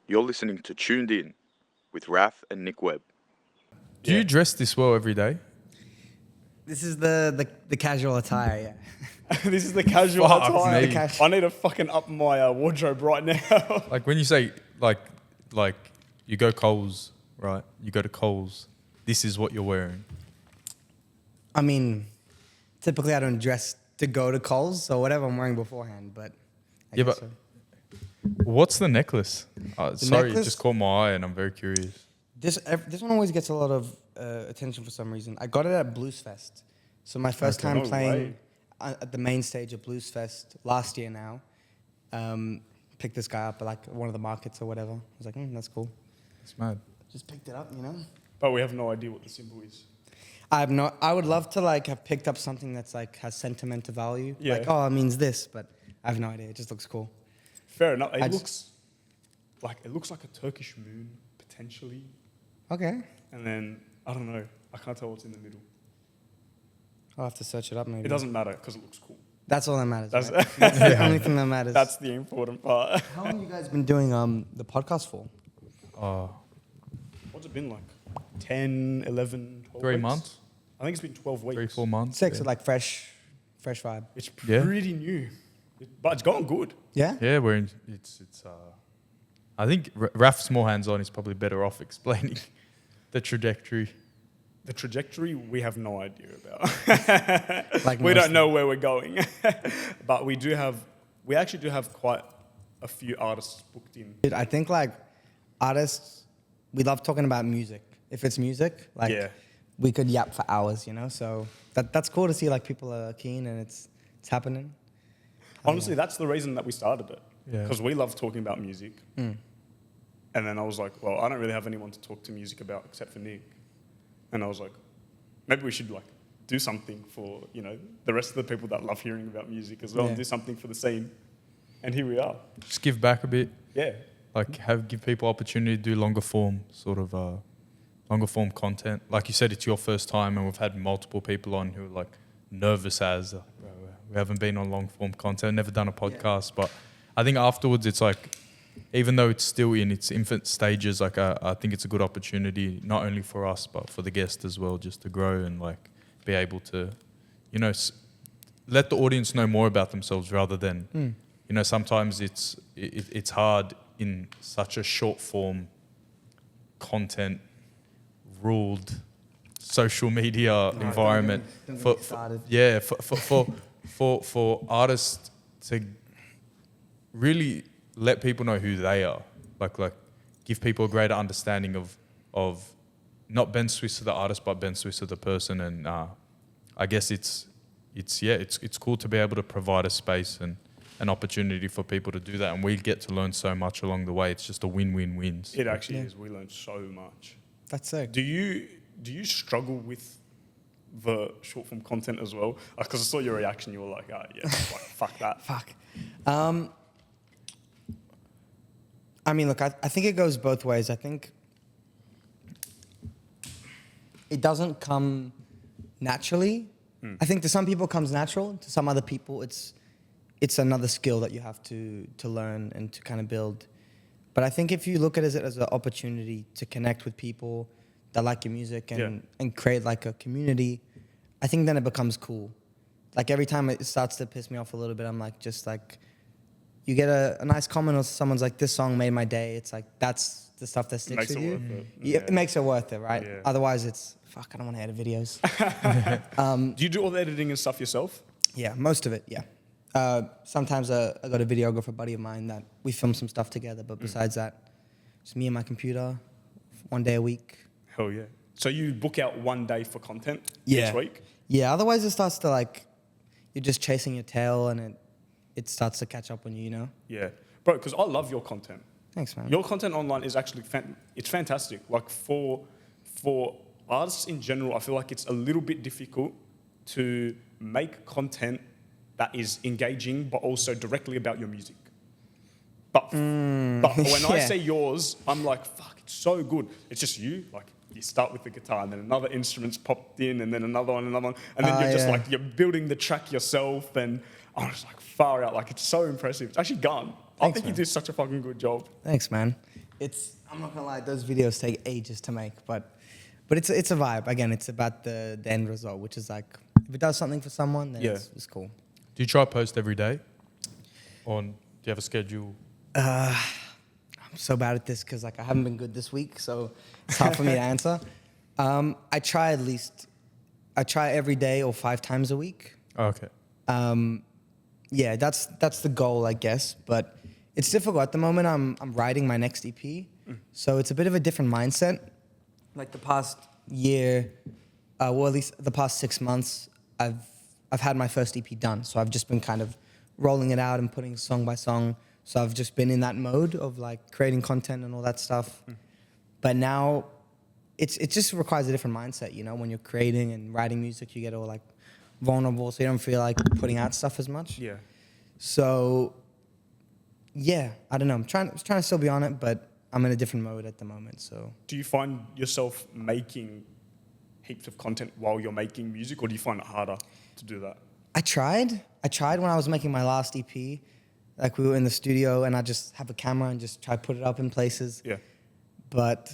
You're listening to Tuned In with Raph and Nick Webb. Do you dress this well every day? This is the casual attire, yeah. This is the casual Fuck attire. me. I need to fucking up my wardrobe right now. Like when you say like you go Coles, right? You go to Coles. This is what you're wearing. I mean, typically I don't dress to go to Coles, so whatever I'm wearing beforehand, but I Yeah, guess but- so. What's the necklace? Sorry, it necklace? just caught my eye and I'm very curious. This one always gets a lot of attention for some reason. I got it at Blues Fest. So my first time No playing way. at the main stage of Blues Fest last year now. Picked this guy up at like one of the markets or whatever. I was like, that's cool. It's mad. Just picked it up, you know? But we have no idea what the symbol is. I would love to like have picked up something that's like has sentimental value. Yeah. Like, oh, it means this, but I have no idea. It just looks cool. Fair enough. I It just- looks like a Turkish moon, potentially. Okay. And then, I don't know. I can't tell what's in the middle. I'll have to search it up maybe. It doesn't matter because it looks cool. That's all that matters. That's- Right? That's the only thing that matters. That's the important part. How long have you guys been doing the podcast for? What's it been like? 10, 11, 12 3 weeks? months? I think it's been 12 weeks. 3-4 months. 6, Yeah, like fresh vibe. It's Yeah. pretty new. But it's going good. Yeah? yeah we're in. It's. I think Raph's more hands-on. He's probably better off explaining the trajectory. The trajectory we have no idea about. Like We most don't know where we're going. But we actually do have quite a few artists booked in. Dude, I think like artists, we love talking about music. If it's music, like Yeah. we could yap for hours, you know? So that's cool to see like people are keen and it's happening. Honestly, that's the reason that we started it. Yeah. Because we love talking about music. And then I was like, well, I don't really have anyone to talk to music about except for Nick. And I was like, maybe we should like do something for, the rest of the people that love hearing about music as well, Yeah. and do something for the scene. And here we are. Just give back a bit. Yeah. Like give people opportunity to do longer form content. Like you said, it's your first time, and we've had multiple people on who are like nervous as we haven't been on long form content, never done a podcast. But I think afterwards, it's like, even though it's still in its infant stages, like I think it's a good opportunity not only for us but for the guest as well, just to grow and like be able to, let the audience know more about themselves rather than, sometimes it's hard in such a short form content ruled social media environment don't get for started. for artists to really let people know who they are, like give people a greater understanding of not Ben Swissa the artist but Ben Swissa the person, and I guess it's cool to be able to provide a space and an opportunity for people to do that, and we get to learn so much along the way. It's just a win-win-win. It actually is. We learned so much. That's sick. Do you struggle with the short form content as well? Because I saw your reaction. You were like, like, fuck that. Fuck. I mean, look, I think it goes both ways. I think it doesn't come naturally. I think to some people it comes natural. To some other people, it's another skill that you have to learn and to kind of build. But I think if you look at it as an opportunity to connect with people that like your music and create like a community, I think then it becomes cool. Like every time it starts to piss me off a little bit, I'm like, just like, you get a nice comment or someone's like, this song made my day. It's like, that's the stuff that sticks Makes with it you. worth it. Yeah, it makes it worth it, right? Yeah. Otherwise it's, fuck, I don't want to edit videos. Do you do all the editing and stuff yourself? Yeah, most of it, yeah. Sometimes I got a videographer buddy of mine that we film some stuff together, but besides that, just me and my computer, one day a week. Hell yeah. So you book out one day for content Yeah. each week? Yeah, otherwise it starts to like, you're just chasing your tail and it starts to catch up on you, you know? Yeah. Bro, because I love your content. Thanks, man. Your content online is actually it's fantastic. Like for artists in general, I feel like it's a little bit difficult to make content that is engaging but also directly about your music. But when I yeah. say yours, I'm like, fuck, it's so good. It's just you, like you start with the guitar and then another instrument's popped in and then another one, and then you're just yeah. like, you're building the track yourself, and I was like, far out. Like, it's so impressive. It's actually gone. I Thanks, think you man. do such a fucking good job. Thanks, man. I'm not gonna lie, those videos take ages to make, but it's a vibe. Again, it's about the end result, which is like, if it does something for someone, then it's cool. Do you try to post every day? Or do you have a schedule? I'm so bad at this because like I haven't been good this week, so it's hard for me to answer. I try every day or 5 times a week. Oh, okay. Yeah, that's the goal, I guess. But it's difficult at the moment. I'm writing my next EP, so it's a bit of a different mindset. Like the past year, well, at least the past 6 months, I've had my first EP done. So I've just been kind of rolling it out and putting song by song. So I've just been in that mode of like creating content and all that stuff. But now it just requires a different mindset, you know, when you're creating and writing music, you get all like vulnerable, so you don't feel like putting out stuff as much. Yeah. So yeah, I don't know. I'm trying to still be on it, but I'm in a different mode at the moment. So Do you find yourself making heaps of content while you're making music, or do you find it harder to do that? I tried when I was making my last EP. Like we were in the studio and I just have a camera and just try to put it up in places. Yeah. But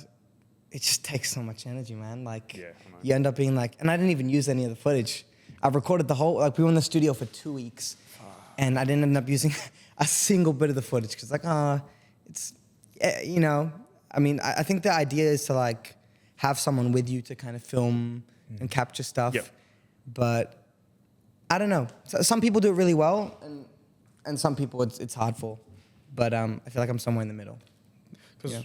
it just takes so much energy, man. Like Yeah, I know. you end up being like, and I didn't even use any of the footage. I recorded the whole, like we were in the studio for 2 weeks and I didn't end up using a single bit of the footage because like, it's, you know, I mean, I think the idea is to like have someone with you to kind of film and capture stuff. Yep. But I don't know. Some people do it really well and some people it's hard for. But I feel like I'm somewhere in the middle. Because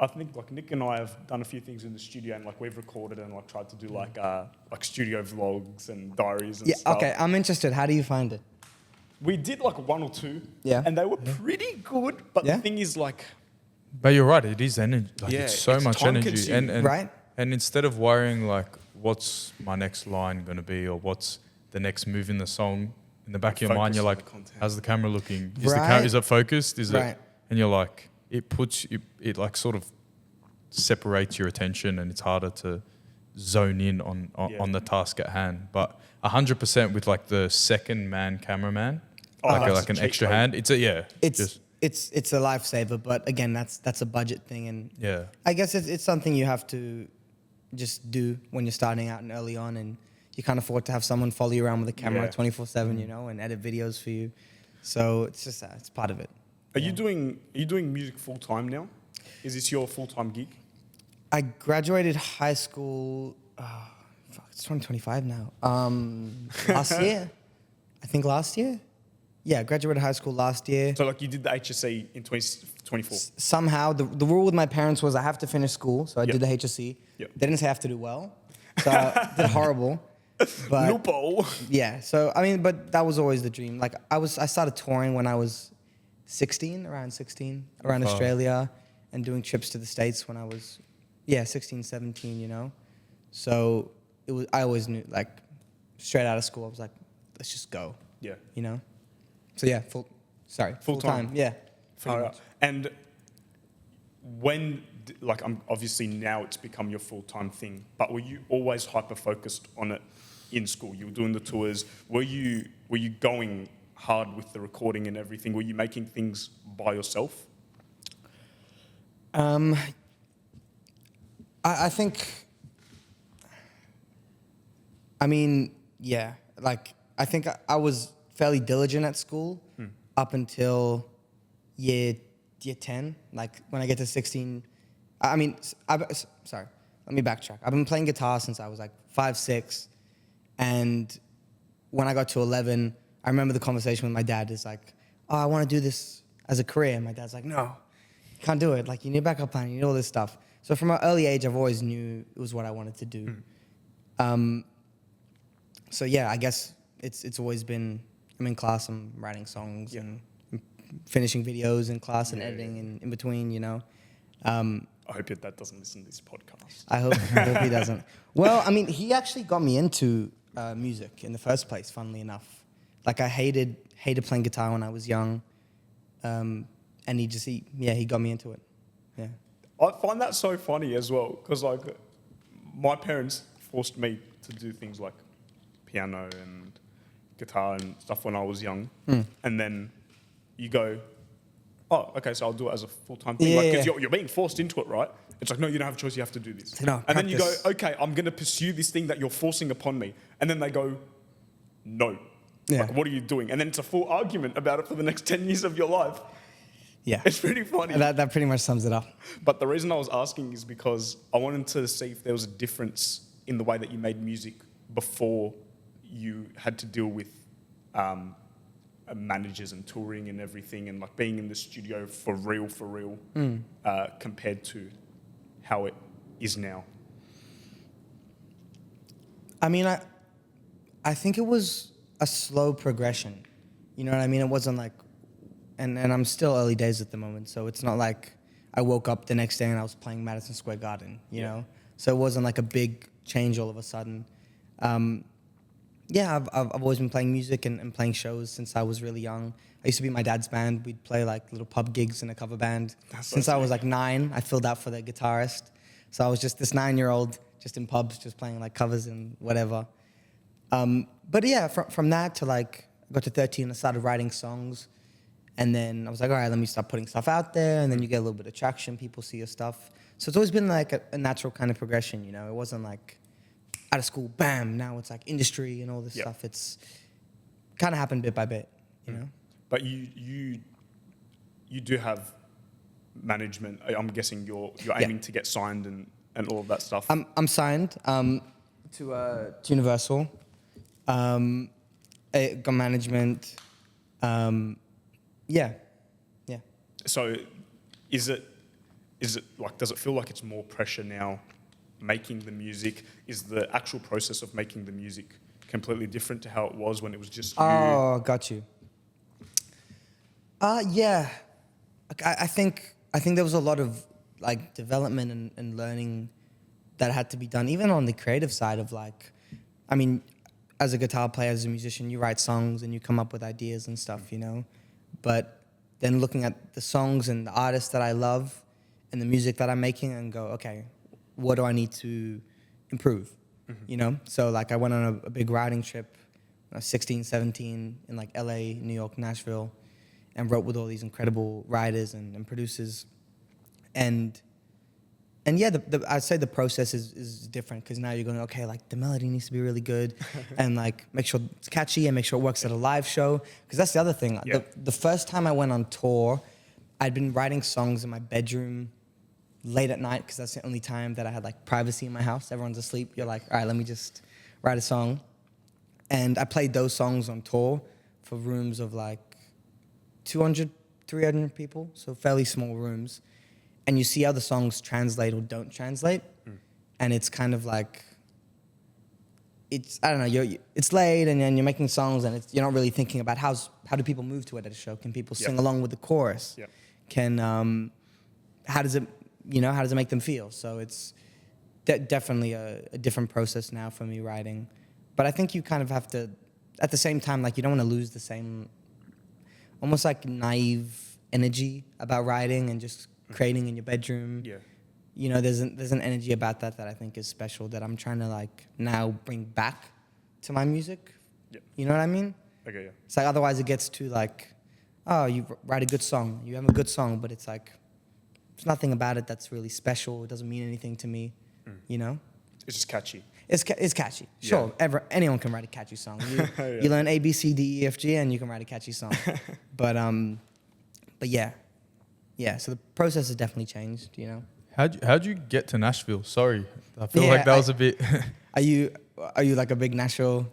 I think like Nick and I have done a few things in the studio and like we've recorded and like tried to do like studio vlogs and diaries and stuff. Okay, I'm interested. How do you find it? We did like 1 or 2. Yeah. And they were pretty good. But Yeah. the thing is like, But you're right, it is energy. Like Yeah, it's so it's much energy. time-consuming. And Right. And instead of worrying like what's my next line gonna be or what's the next move in the song, in the back of your mind Focus you're on like, the content. how's the camera looking? Right. Is it focused? Is Right. it and you're like it like sort of separates your attention and it's harder to zone in on the task at hand. But 100% with like the second man cameraman, that's like a an cheat extra code. hand. It's It's a lifesaver, but again, that's a budget thing, and yeah. I guess it's something you have to just do when you're starting out and early on, and you can't afford to have someone follow you around with a camera Yeah. 24/7, you know, and edit videos for you. So it's just it's part of it. are you doing music full time now? Is this your full time gig? I graduated high school. It's 2025 now. Last year, I think last year. Yeah, I graduated high school last year. So like you did the HSC in 2024. Somehow, the rule with my parents was I have to finish school, so I Yep. did the HSC. Yep. They didn't say I have to do well, so I did horrible. But Loophole. yeah, so I mean, but that was always the dream. Like I started touring when I was around 16, around Oh. Australia, and doing trips to the States when I was 16, 17, you know. So I always knew, like, straight out of school, I was like, let's just go, Yeah. you know. So yeah, full time. Yeah. pretty All right. much. And when, like, obviously now it's become your full-time thing, but were you always hyper-focused on it in school? You were doing the tours. Were you going hard with the recording and everything? Were you making things by yourself? I think, I mean, yeah, like, I think I was fairly diligent at school up until year 10. Like, when I get to 16, sorry, let me backtrack. I've been playing guitar since I was like 5, 6, and when I got to 11, I remember the conversation with my dad is like, oh, I want to do this as a career. And my dad's like, no, you can't do it. Like, you need a backup plan, you need all this stuff. So from an early age, I've always knew it was what I wanted to do. So yeah, I guess it's always been, I'm in class, I'm writing songs and finishing videos in class and editing and in between, you know. I hope your dad doesn't listen to this podcast. I hope he doesn't. Well, I mean, he actually got me into music in the first place, funnily enough. Like, I hated playing guitar when I was young. And he got me into it. Yeah. I find that so funny as well, because like my parents forced me to do things like piano and guitar and stuff when I was young, and then you go oh, okay, so I'll do it as a full-time thing. Yeah, Because yeah. you're being forced into it, right? It's like, no, you don't have a choice, you have to do this. No, and then you go, practice. okay, I'm going to pursue this thing that you're forcing upon me. And then they go, no. Yeah. Like, what are you doing? And then it's a full argument about it for the next 10 years of your life. Yeah. It's pretty funny. That pretty much sums it up. But the reason I was asking is because I wanted to see if there was a difference in the way that you made music before you had to deal with managers and touring and everything, and like being in the studio for real, compared to how it is now. I mean, I think it was a slow progression. You know what I mean? It wasn't like, and I'm still early days at the moment, so it's not like I woke up the next day and I was playing Madison Square Garden, you know? So it wasn't like a big change all of a sudden. Yeah, I've always been playing music and playing shows since I was really young. I used to be in my dad's band. We'd play like little pub gigs in a cover band. Since I was like 9, I filled out for the guitarist. So I was just this 9-year-old just in pubs, just playing like covers and whatever. But yeah, from that to like, I got to 13, I started writing songs. And then I was like, all right, let me start putting stuff out there. And then you get a little bit of traction, people see your stuff. So it's always been like a natural kind of progression, you know? It wasn't like out of school, bam, now it's like industry and all this stuff. It's kind of happened bit by bit, you know? But you do have management. I'm guessing you're aiming to get signed and all of that stuff. I'm signed to Universal. I got management. Yeah. So is it like, does it feel like it's more pressure now making the music? Is the actual process of making the music completely different to how it was when it was just you? Oh, got you. Yeah. I think there was a lot of like development and learning that had to be done, even on the creative side of like, I mean, as a guitar player, as a musician, you write songs and you come up with ideas and stuff, you know? But then looking at the songs and the artists that I love and the music that I'm making and go, okay, what do I need to improve? You know? So like I went on a big writing trip when I was 16, 17 in like LA, New York, Nashville, and wrote with all these incredible writers and producers. And yeah, I'd say the process is different because now you're going, okay, like the melody needs to be really good and like make sure it's catchy and make sure it works at a live show. Because that's the other thing. Yeah. The first time I went on tour, I'd been writing songs in my bedroom late at night because that's the only time that I had like privacy in my house. Everyone's asleep. You're like, all right, let me just write a song. And I played those songs on tour for rooms of like 200, 300 people, so fairly small rooms. And you see how the songs translate or don't translate. And it's kind of like, I don't know, it's late and then you're making songs and you're not really thinking about how do people move to it at a show? Can people sing along with the chorus? Can, how does it make them feel? So it's definitely a different process now for me writing. But I think you kind of have to, at the same time, like you don't want to lose the same, almost like naive energy about writing and just creating in your bedroom. You know, there's an energy about that I think is special that I'm trying to like now bring back to my music. You know what I mean? Okay, yeah. It's like otherwise it gets to like, oh, you write a good song, you have a good song, but it's like there's nothing about it that's really special. It doesn't mean anything to me. You know? It's just catchy. It's catchy. Sure, anyone can write a catchy song. You learn A, B, C, D, E, F, G, and you can write a catchy song. But yeah. Yeah, so the process has definitely changed, you know. How'd you get to Nashville? Sorry, I feel like that was a bit. Are you like a big Nashville,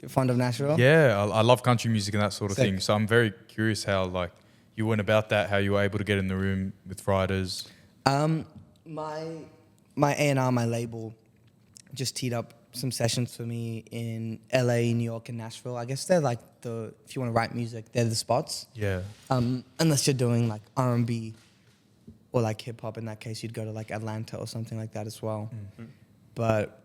fond of Nashville? Yeah, I love country music and that sort of Sick. thing. So I'm very curious how like you went about that, how you were able to get in the room with writers. My A&R, my label, just teed up some sessions for me in LA, New York, and Nashville. I guess they're like if you want to write music, they're the spots. Yeah. Unless you're doing like R&B or like hip hop, in that case, you'd go to like Atlanta or something like that as well. But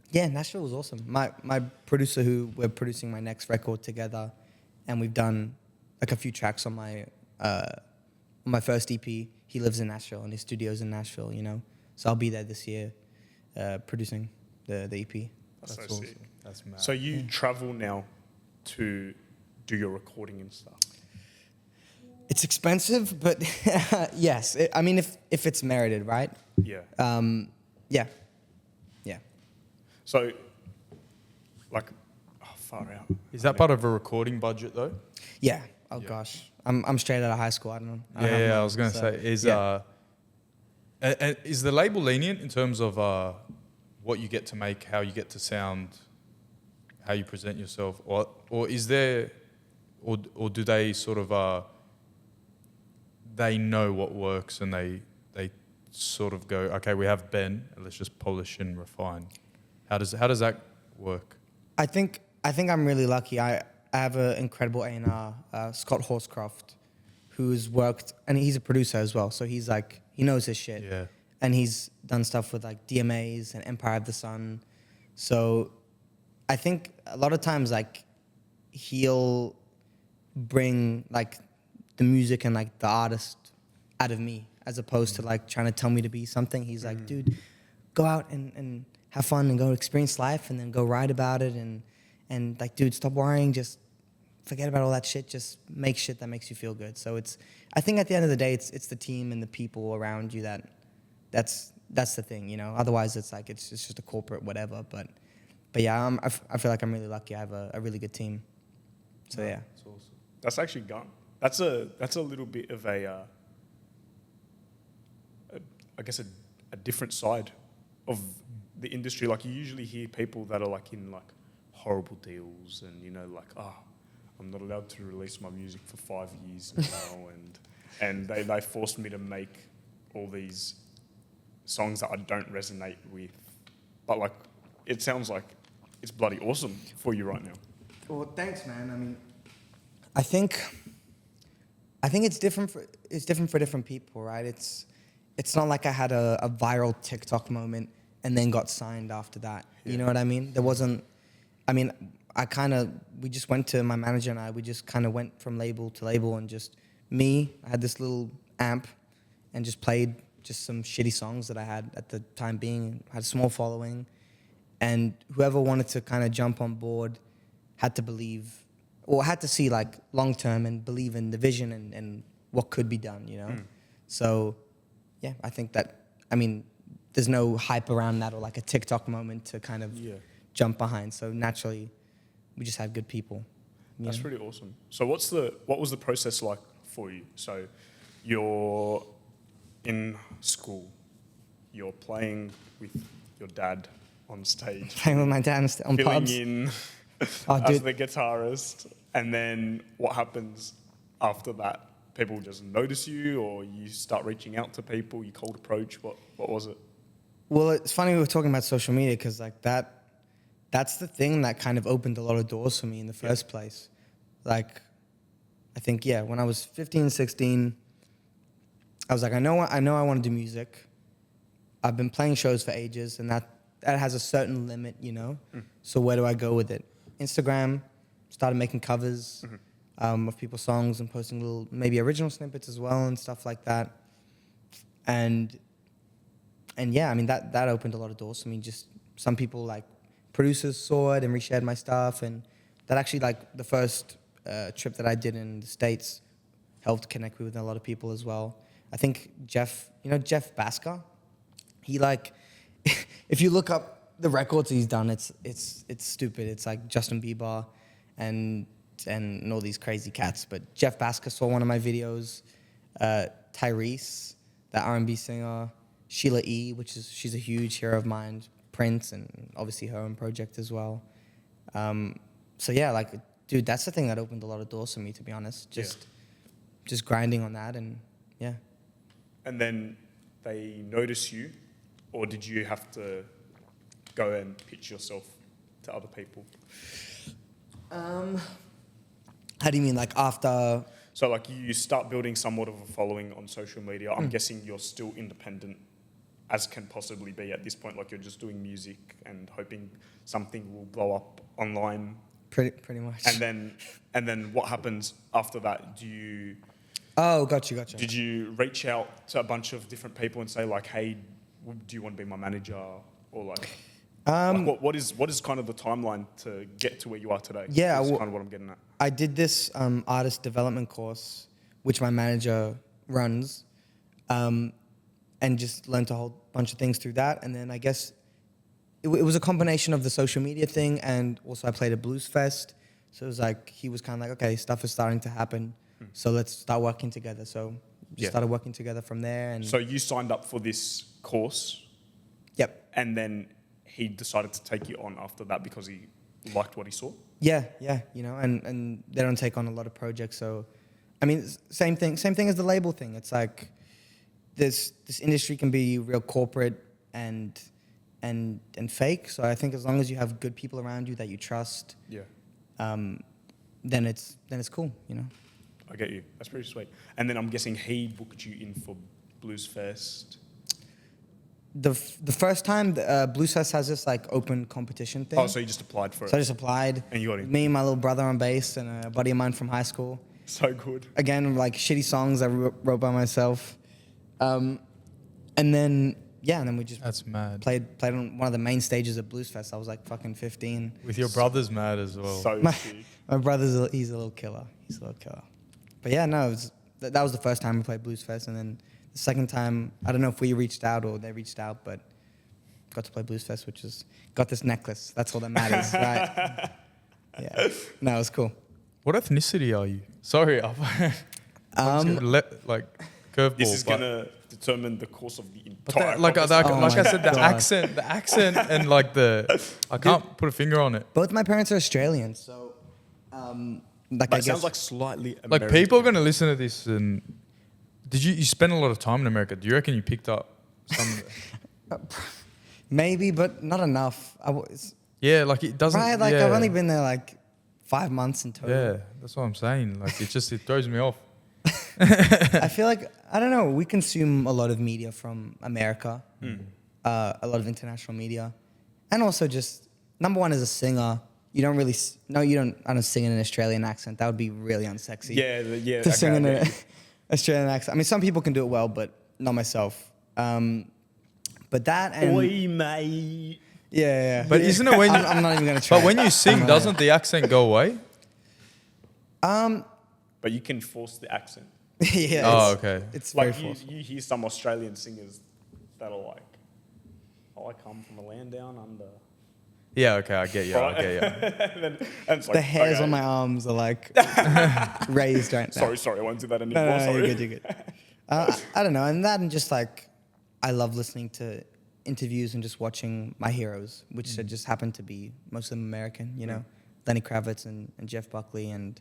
yeah, Nashville was awesome. My producer, who we're producing my next record together, and we've done like a few tracks on my first EP. He lives in Nashville and his studio's in Nashville, you know. So I'll be there this year producing the EP. That's so awesome. sick. That's mad. So you travel now to do your recording and stuff? It's expensive, but yes. I mean, if it's merited, right? Yeah. Yeah. Yeah. So, like, far out. Is that part of a recording budget though? Yeah. Oh Yeah. gosh. I'm straight out of high school. I don't know. I don't have Yeah, I money, was gonna so, say yeah. is the label lenient in terms of what you get to make, how you get to sound, how you present yourself, or is there, or do they sort of they know what works and they sort of go, okay, we have Ben, let's just polish and refine. How does that work? I think I'm really lucky. I have an incredible A&R, Scott Horscroft, who's worked, and he's a producer as well. So he's like, he knows his shit. Yeah. And he's done stuff with like DMAs and Empire of the Sun. So I think a lot of times like he'll bring like the music and like the artist out of me, as opposed to like trying to tell me to be something. He's like, dude, go out and have fun and go experience life and then go write about it. And like, dude, stop worrying. Just forget about all that shit. Just make shit that makes you feel good. So I think at the end of the day, it's the team and the people around you that's the thing, you know? Otherwise it's like, it's just a corporate whatever. But yeah, I feel like I'm really lucky. I have a really good team. So yeah. That's awesome. That's actually gone. That's a little bit of I guess a different side of the industry. Like you usually hear people that are like in like horrible deals and, you know, like, I'm not allowed to release my music for 5 years now. and they forced me to make all these songs that I don't resonate with. But like, it sounds like it's bloody awesome for you right now. Well, thanks, man. I mean, I think it's different for different people, right? It's not like I had a viral TikTok moment and then got signed after that. Yeah. You know what I mean? There wasn't. I mean, we just went to my manager and I. We just kind of went from label to label and just me. I had this little amp and just played just some shitty songs that I had at the time being. I had a small following, and whoever wanted to kind of jump on board had to believe, or had to see like long term and believe in the vision and what could be done, you know? So yeah, I think that, I mean, there's no hype around that or like a TikTok moment to kind of jump behind. So naturally, we just had good people. That's really awesome. So what was the process like for you? So you're in school, you're playing with your dad on stage, Playing with my dad on filling pubs. in Oh, as dude. the guitarist, and then what happens after that? People just notice you, or you start reaching out to people, you cold approach, what was it? Well, it's funny we were talking about social media because like that's the thing that kind of opened a lot of doors for me in the first place. Like, I think, when I was 15, 16, I was like, I know I want to do music. I've been playing shows for ages, and that has a certain limit, you know? So where do I go with it? Instagram, started making covers of people's songs and posting little, maybe original snippets as well and stuff like that. And yeah, I mean, that opened a lot of doors for me. Just some people, like, producers saw it and reshared my stuff. And that actually, like, the first trip that I did in the States helped connect me with a lot of people as well. I think Jeff Basker, he, like, if you look up the records he's done, it's stupid. It's like Justin Bieber and all these crazy cats. But Jeff Basker saw one of my videos. Tyrese, that R&B singer. Sheila E., she's a huge hero of mine. Prince, and obviously her own project as well. So yeah, like, dude, that's the thing that opened a lot of doors for me, to be honest. Just grinding on that, and yeah. And then they notice you, or did you have to go and pitch yourself to other people? How do you mean, like after? So like you start building somewhat of a following on social media. I'm guessing you're still independent as can possibly be at this point. Like you're just doing music and hoping something will blow up online. Pretty much. And then what happens after that? Do you? Oh, gotcha. Did you reach out to a bunch of different people and say like, hey, do you want to be my manager? Or like what is kind of the timeline to get to where you are today? Yeah, That's kind of what I'm getting at. I did this artist development course which my manager runs, and just learned a whole bunch of things through that. And then I guess it was a combination of the social media thing, and also I played a blues fest. So it was like, he was kind of like, okay, stuff is starting to happen, so let's start working together. So just started working together from there. And So you signed up for this course, yep. and then he decided to take you on after that because he liked what he saw? Yeah, you know, and they don't take on a lot of projects. So, I mean, same thing as the label thing. It's like this industry can be real corporate and fake. So I think as long as you have good people around you that you trust, then it's cool, you know. I get you. That's pretty sweet. And then I'm guessing he booked you in for Blues Fest. The first time, Blues Fest has this like open competition thing. Oh, so you just applied for it? So I just applied. And you got in? Me and my little brother on bass and a buddy of mine from high school. So good. Again, like shitty songs I wrote by myself. And then we just That's mad. played on one of the main stages of Blues Fest. I was like fucking 15. With your brother's mad as well. So sick. My brother's he's a little killer. But yeah, no, that was the first time we played Blues Fest, and then the second time, I don't know if we reached out or they reached out, but got to play Blues Fest, got this necklace. That's all that matters, right? Yeah, no, it was cool. What ethnicity are you? Sorry, curveveball. This is going to determine the course of the But entire like I conversation. said, the accent, and like I can't put a finger on it. Both my parents are Australian, so But I it sounds guess like slightly American. Like people are going to listen to this, and did you spend a lot of time in America? Do you reckon you picked up some? maybe, but not enough. Yeah, like it doesn't. Right, like yeah. I've only been there like 5 months in total. Yeah, that's what I'm saying. Like it throws me off. I feel like, I don't know, we consume a lot of media from America, a lot of international media, and also just, number one, as a singer, you don't really, I don't sing in an Australian accent. That would be really unsexy. Yeah. To sing in an Australian accent. I mean, some people can do it well, but not myself. But that and... Oi, mate. Yeah. But isn't it when you, I'm not even going to try. but when you sing, doesn't the accent go away? But you can force the accent. Yeah. Oh, okay. It's very Like forceful. you hear some Australian singers that are like, I come from a land down under. Yeah, okay, I get you. and it's like, The hairs okay. on my arms are like raised right now. Sorry, I won't do that anymore. No, Sorry. you're good. I don't know. And that, and just like, I love listening to interviews and just watching my heroes, which just happen to be most of them American, you know, Lenny Kravitz and Jeff Buckley. And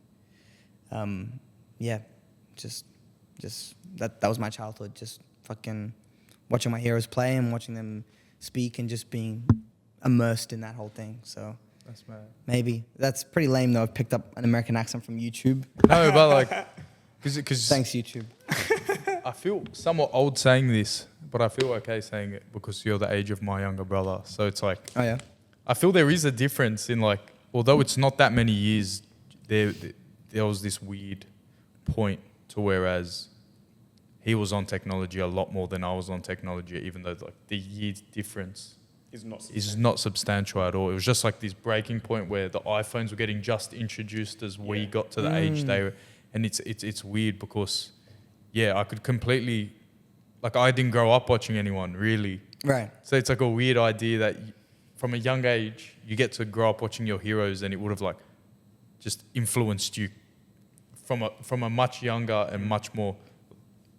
just that was my childhood. Just fucking watching my heroes play and watching them speak and just being immersed in that whole thing. So That's mad. maybe that's pretty lame though. I've picked up an American accent from YouTube. No, but like, because Thanks, YouTube. I feel somewhat old saying this, but I feel okay saying it because you're the age of my younger brother. So it's like, Oh yeah. I feel there is a difference in like, although it's not that many years, there was this weird point to whereas he was on technology a lot more than I was on technology, even though like the year difference is not substantial at all. It was just like this breaking point where the iPhones were getting just introduced as we got to the age they were, and it's weird because I could completely, like I didn't grow up watching anyone really. Right. So it's like a weird idea that from a young age you get to grow up watching your heroes, and it would have like just influenced you from a much younger and much more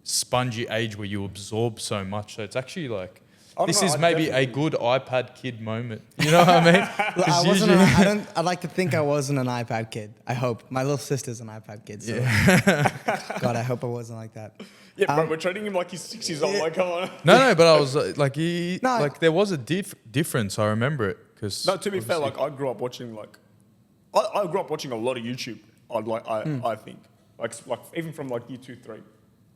spongy age where you absorb so much. So it's actually like, this is maybe a good iPad kid moment. You know what I mean? I'd like to think I wasn't an iPad kid. I hope. My little sister's an iPad kid. So. God, I hope I wasn't like that. Yeah, bro, we're treating him like he's 6 years old. Like, come on. No, but I was like, there was a difference. I remember it because. No, to be fair, like I grew up watching I grew up watching a lot of YouTube. I think like even from like year 2, 3.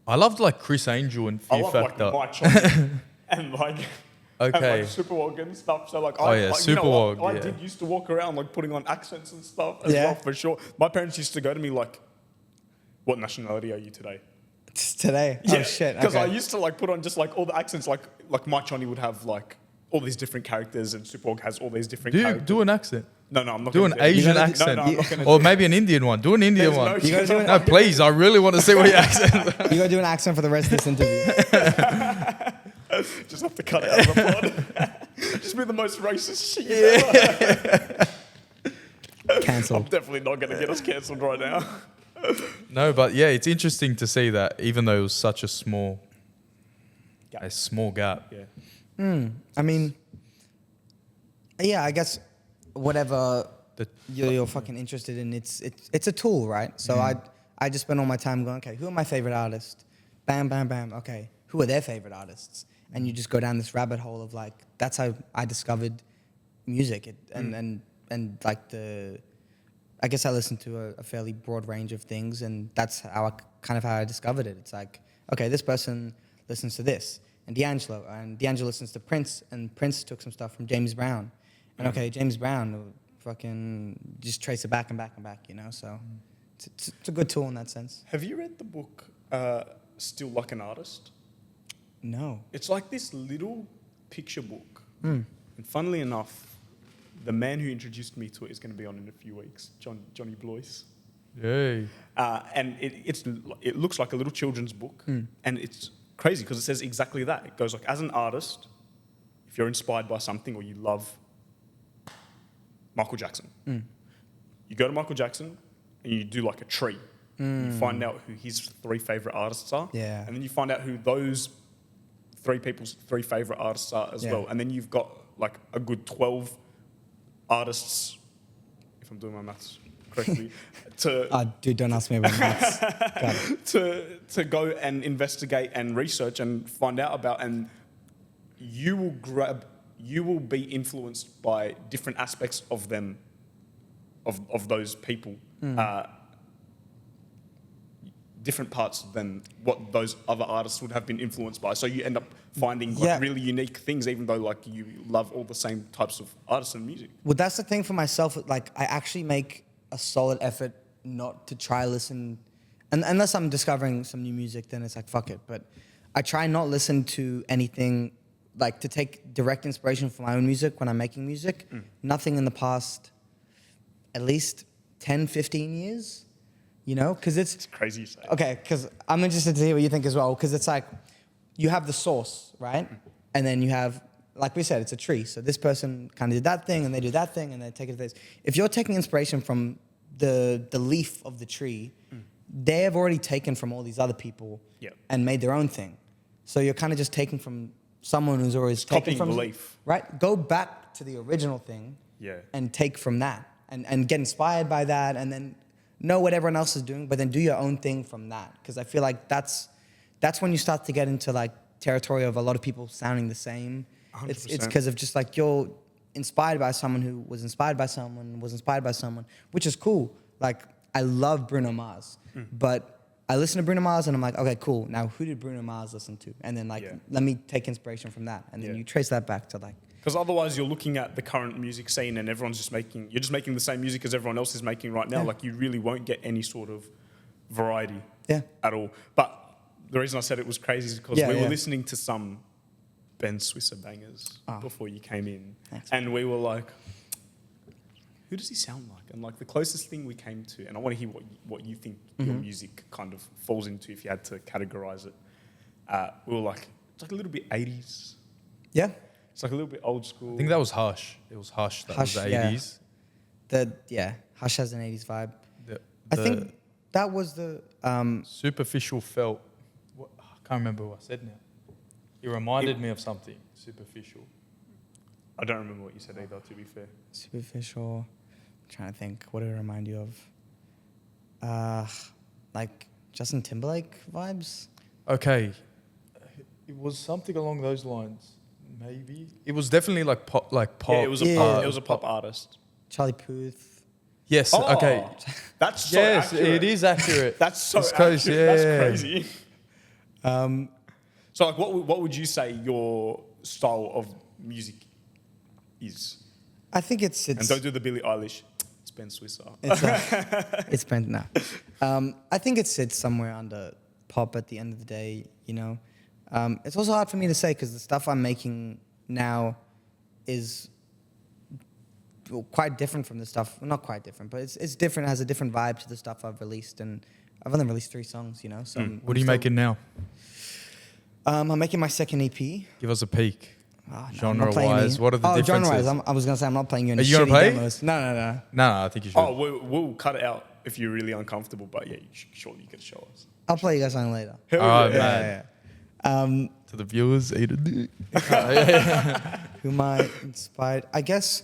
I loved like Chris Angel and I Fear love Factor. like Mike and like. Okay. And like Superwog and stuff. So like, Superwog. I did used to walk around like putting on accents and stuff as well, for sure. My parents used to go to me like, "What nationality are you today?" Today? Yeah, Oh shit. Because Okay. I used to like put on just like all the accents. Like Mike Johnny would have like all these different characters, and Superwog has all these different characters. Do an accent. No, I'm not Do gonna an do it. Asian gotta do- accent. No, I'm not gonna Or do maybe an Indian one. Do an Indian There's one. no You gotta do chance an- No, please. I really want to see what your accent is. You gotta do an accent for the rest of this interview. Just have to cut it out of the pod. Just be the most racist shit ever. I'm Cancelled. definitely not going to get us cancelled right now. No, but yeah, it's interesting to see that even though it was such a small gap. Yeah. I mean, yeah, I guess whatever The- you're fucking interested in, it's a tool, right? So I just spend all my time going, okay, who are my favorite artists? Bam, bam, bam. Okay, who are their favorite artists? And you just go down this rabbit hole of like, that's how I discovered music, and like I guess I listened to a fairly broad range of things, and that's how I discovered it. It's like, okay, this person listens to this, and D'Angelo listens to Prince, and Prince took some stuff from James Brown, and okay, James Brown, fucking just trace it back and back and back, you know. So it's a good tool in that sense. Have you read the book Still Like an Artist? No. It's like this little picture book. And funnily enough, the man who introduced me to it is going to be on in a few weeks, Johnny Blois. Yay. And it looks like a little children's book. And it's crazy because it says exactly that. It goes like, as an artist, if you're inspired by something or you love Michael Jackson, you go to Michael Jackson and you do like a tree. You find out who his 3 favorite artists are. Yeah. And then you find out who those 3 people's 3 favorite artists are as Yeah. well. And then you've got like a good 12 artists, if I'm doing my maths correctly, Dude, don't ask me about maths. Got it. to go and investigate and research and find out about, and you will be influenced by different aspects of them, of those people, different parts than what those other artists would have been influenced by. So you end up finding like Yeah. really unique things, even though like you love all the same types of artists and music. Well, that's the thing for myself. Like, I actually make a solid effort not to try listen, and unless I'm discovering some new music, then it's like fuck it. But I try not listen to anything, like to take direct inspiration from my own music when I'm making music. Nothing in the past, at least 10, 15 years, you know, because It's crazy you say. okay, because I'm interested to hear what you think as well, because it's like you have the source, right? And then you have, like we said, it's a tree. So this person kind of did that thing, and they do that thing, and they take it to this. If you're taking inspiration from the leaf of the tree, they have already taken from all these other people Yep. and made their own thing. So you're kind of just taking from someone who's always taken copying from the leaf. right? Go back to the original thing, Yeah. and take from that, and get inspired by that, and then know what everyone else is doing, but then do your own thing from that. Because I feel like that's when you start to get into like territory of a lot of people sounding the same. It's 100%. because of just like you're inspired by someone who was inspired by someone, which is cool. Like I love Bruno Mars, but I listen to Bruno Mars and I'm like, okay, cool. Now who did Bruno Mars listen to? And then like, Yeah. let me take inspiration from that. And then Yeah. you trace that back to like, Because otherwise you're looking at the current music scene and you're just making the same music as everyone else is making right now. Yeah. Like you really won't get any sort of variety yeah, at all. But the reason I said it was crazy is because Yeah, we were yeah. listening to some Ben Swissa bangers Oh. before you came in. Thanks. And we were like, who does he sound like? And like the closest thing we came to, and I want to hear what you think your music kind of falls into if you had to categorize it. We were like, it's like a little bit 80s. yeah. It's like a little bit old school. I think that was Hush. It was Hush. That Hush, was the yeah. 80s. Hush has an 80s vibe. The, I think that was the superficial felt. I can't remember what I said now. It reminded me of something superficial. I don't remember what you said either, to be fair. superficial. I'm trying to think. What did it remind you of? Like Justin Timberlake vibes. Okay, it was something along those lines. Maybe it was definitely like pop. Yeah, it was a pop artist. Charlie Puth. Yes. Oh, Okay. That's so Yes, accurate. it is accurate. That's so It's accurate. close, yeah. That's crazy. So like, what would you say your style of music is? I think it's And don't do the Billie Eilish. It's Ben Swissa. it's bent now. I think it sits somewhere under pop at the end of the day. You know, it's also hard for me to say because the stuff I'm making now is quite different from the stuff. Well, not quite different, but it's different. It has a different vibe to the stuff I've released, and I've only released 3 songs, you know. So What are you making now? I'm making my second EP. Give us a peek. Oh, no, Genre-wise, what are the differences? Genre-wise, I was gonna say I'm not playing you any Are you gonna shitty play? demos. No. No, I think you should. Oh, we'll cut it out if you're really uncomfortable. But yeah, surely you could show us. I'll play you guys something later. Hell All right, yeah. man. To the viewers, eat a dick. Who am I inspired? I guess,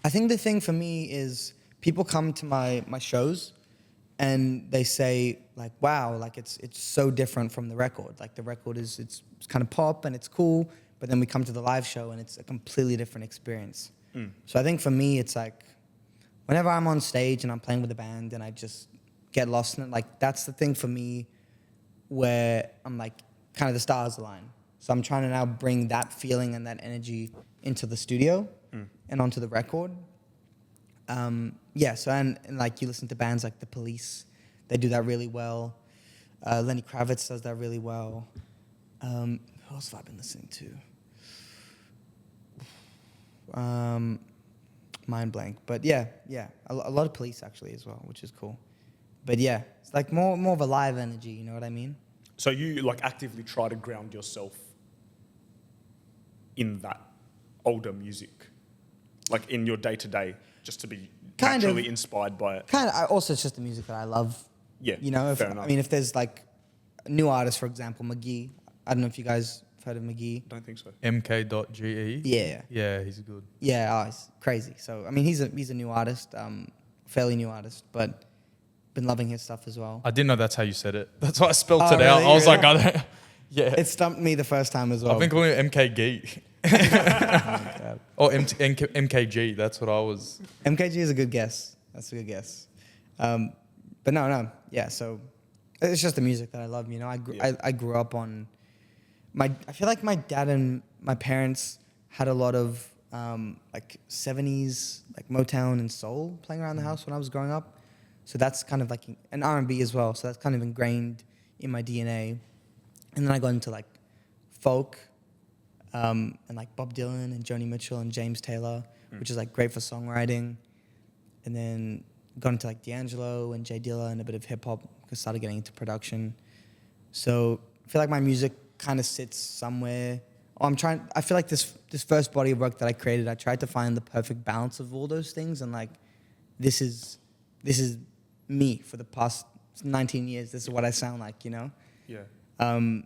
I think the thing for me is people come to my shows and they say like, wow, like it's so different from the record. Like the record it's kind of pop and it's cool, but then we come to the live show and it's a completely different experience. So I think for me, it's like whenever I'm on stage and I'm playing with a band and I just get lost in it, like that's the thing for me where I'm like, kind of the stars align. So I'm trying to now bring that feeling and that energy into the studio and onto the record. So and like you listen to bands like The Police, they do that really well. Lenny Kravitz does that really well. Who else have I been listening to? Mind blank. But yeah, a lot of Police actually as well, which is cool. But yeah, it's like more of a live energy, you know what I mean? So you like actively try to ground yourself in that older music, like in your day to day, just to be naturally inspired by it. Kind of. Also, it's just the music that I love. Yeah, You know, fair enough. I mean, if there's like a new artist, for example, McGee. I don't know if you guys have heard of McGee. Don't think so. MK.GE. Yeah. Yeah, he's good. Yeah, he's crazy. So I mean, he's a new artist, fairly new artist, but been loving his stuff as well. I didn't know that's how you said it. That's why I spelled Oh, it out. really? I was like, I don't. Yeah. It stumped me the first time as well. I've been calling it MKG. Or MKG. That's what I was. MKG is a good guess. That's a good guess. But no. Yeah, so it's just the music that I love. You know, I grew up on I feel like my dad and my parents had a lot of like 70s like Motown and soul playing around the house when I was growing up. So that's kind of like an R&B as well. So that's kind of ingrained in my DNA. And then I got into like folk and like Bob Dylan and Joni Mitchell and James Taylor, which is like great for songwriting. And then got into like D'Angelo and Jay Dilla and a bit of hip hop because I started getting into production. So I feel like my music kind of sits somewhere. I feel like this first body of work that I created, I tried to find the perfect balance of all those things. And like, this is me for the past 19 years. This is what I sound like, you know? Yeah. And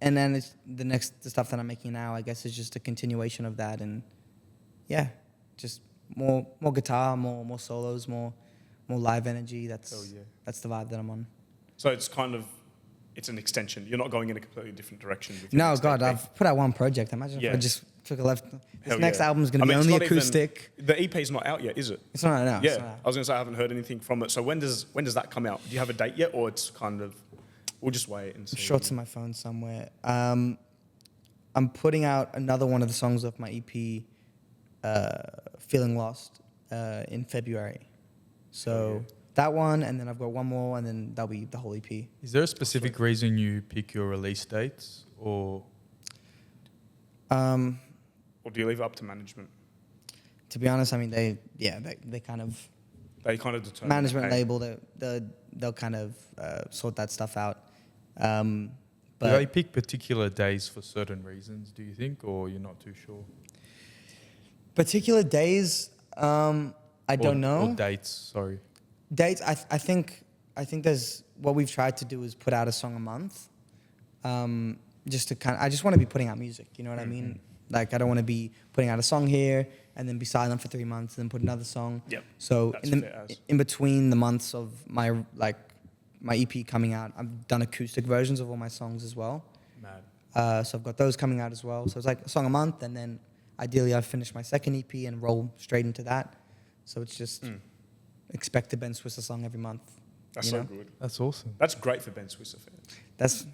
then it's the stuff that I'm making now, I guess, is just a continuation of that. And yeah, just more guitar, more solos, more live energy. That's the vibe that I'm on. So it's it's an extension. You're not going in a completely different direction. With No, God, I've put out one project. Imagine if I just took a left. This next album's going to be only acoustic. The EP's not out yet, is it? It's not out now. Yeah, I was going to say I haven't heard anything from it. So when does that come out? Do you have a date yet, or it's kind of we'll just wait and see? Shots on my phone somewhere. I'm putting out another one of the songs off my EP, Feeling Lost, in February. So that one, and then I've got one more, and then that'll be the whole EP. Is there a specific reason you pick your release dates, or? Or do you leave it up to management? To be honest, I mean, they kind of determine management label. They'll kind of sort that stuff out. Do But they pick particular days for certain reasons, do you think, or you're not too sure? particular days, I don't know. Or dates, sorry. Dates, I think there's what we've tried to do is put out a song a month. Just to I just want to be putting out music, you know what I mean? Like, I don't want to be putting out a song here and then be silent for 3 months and then put another song. Yep. So That's in between the months of my EP coming out, I've done acoustic versions of all my songs as well. Mad. So I've got those coming out as well. So it's like a song a month, and then ideally I finish my second EP and roll straight into that. So it's just expect a Ben Swissa song every month. That's so good. That's awesome. That's great for Ben Swissa fans. That's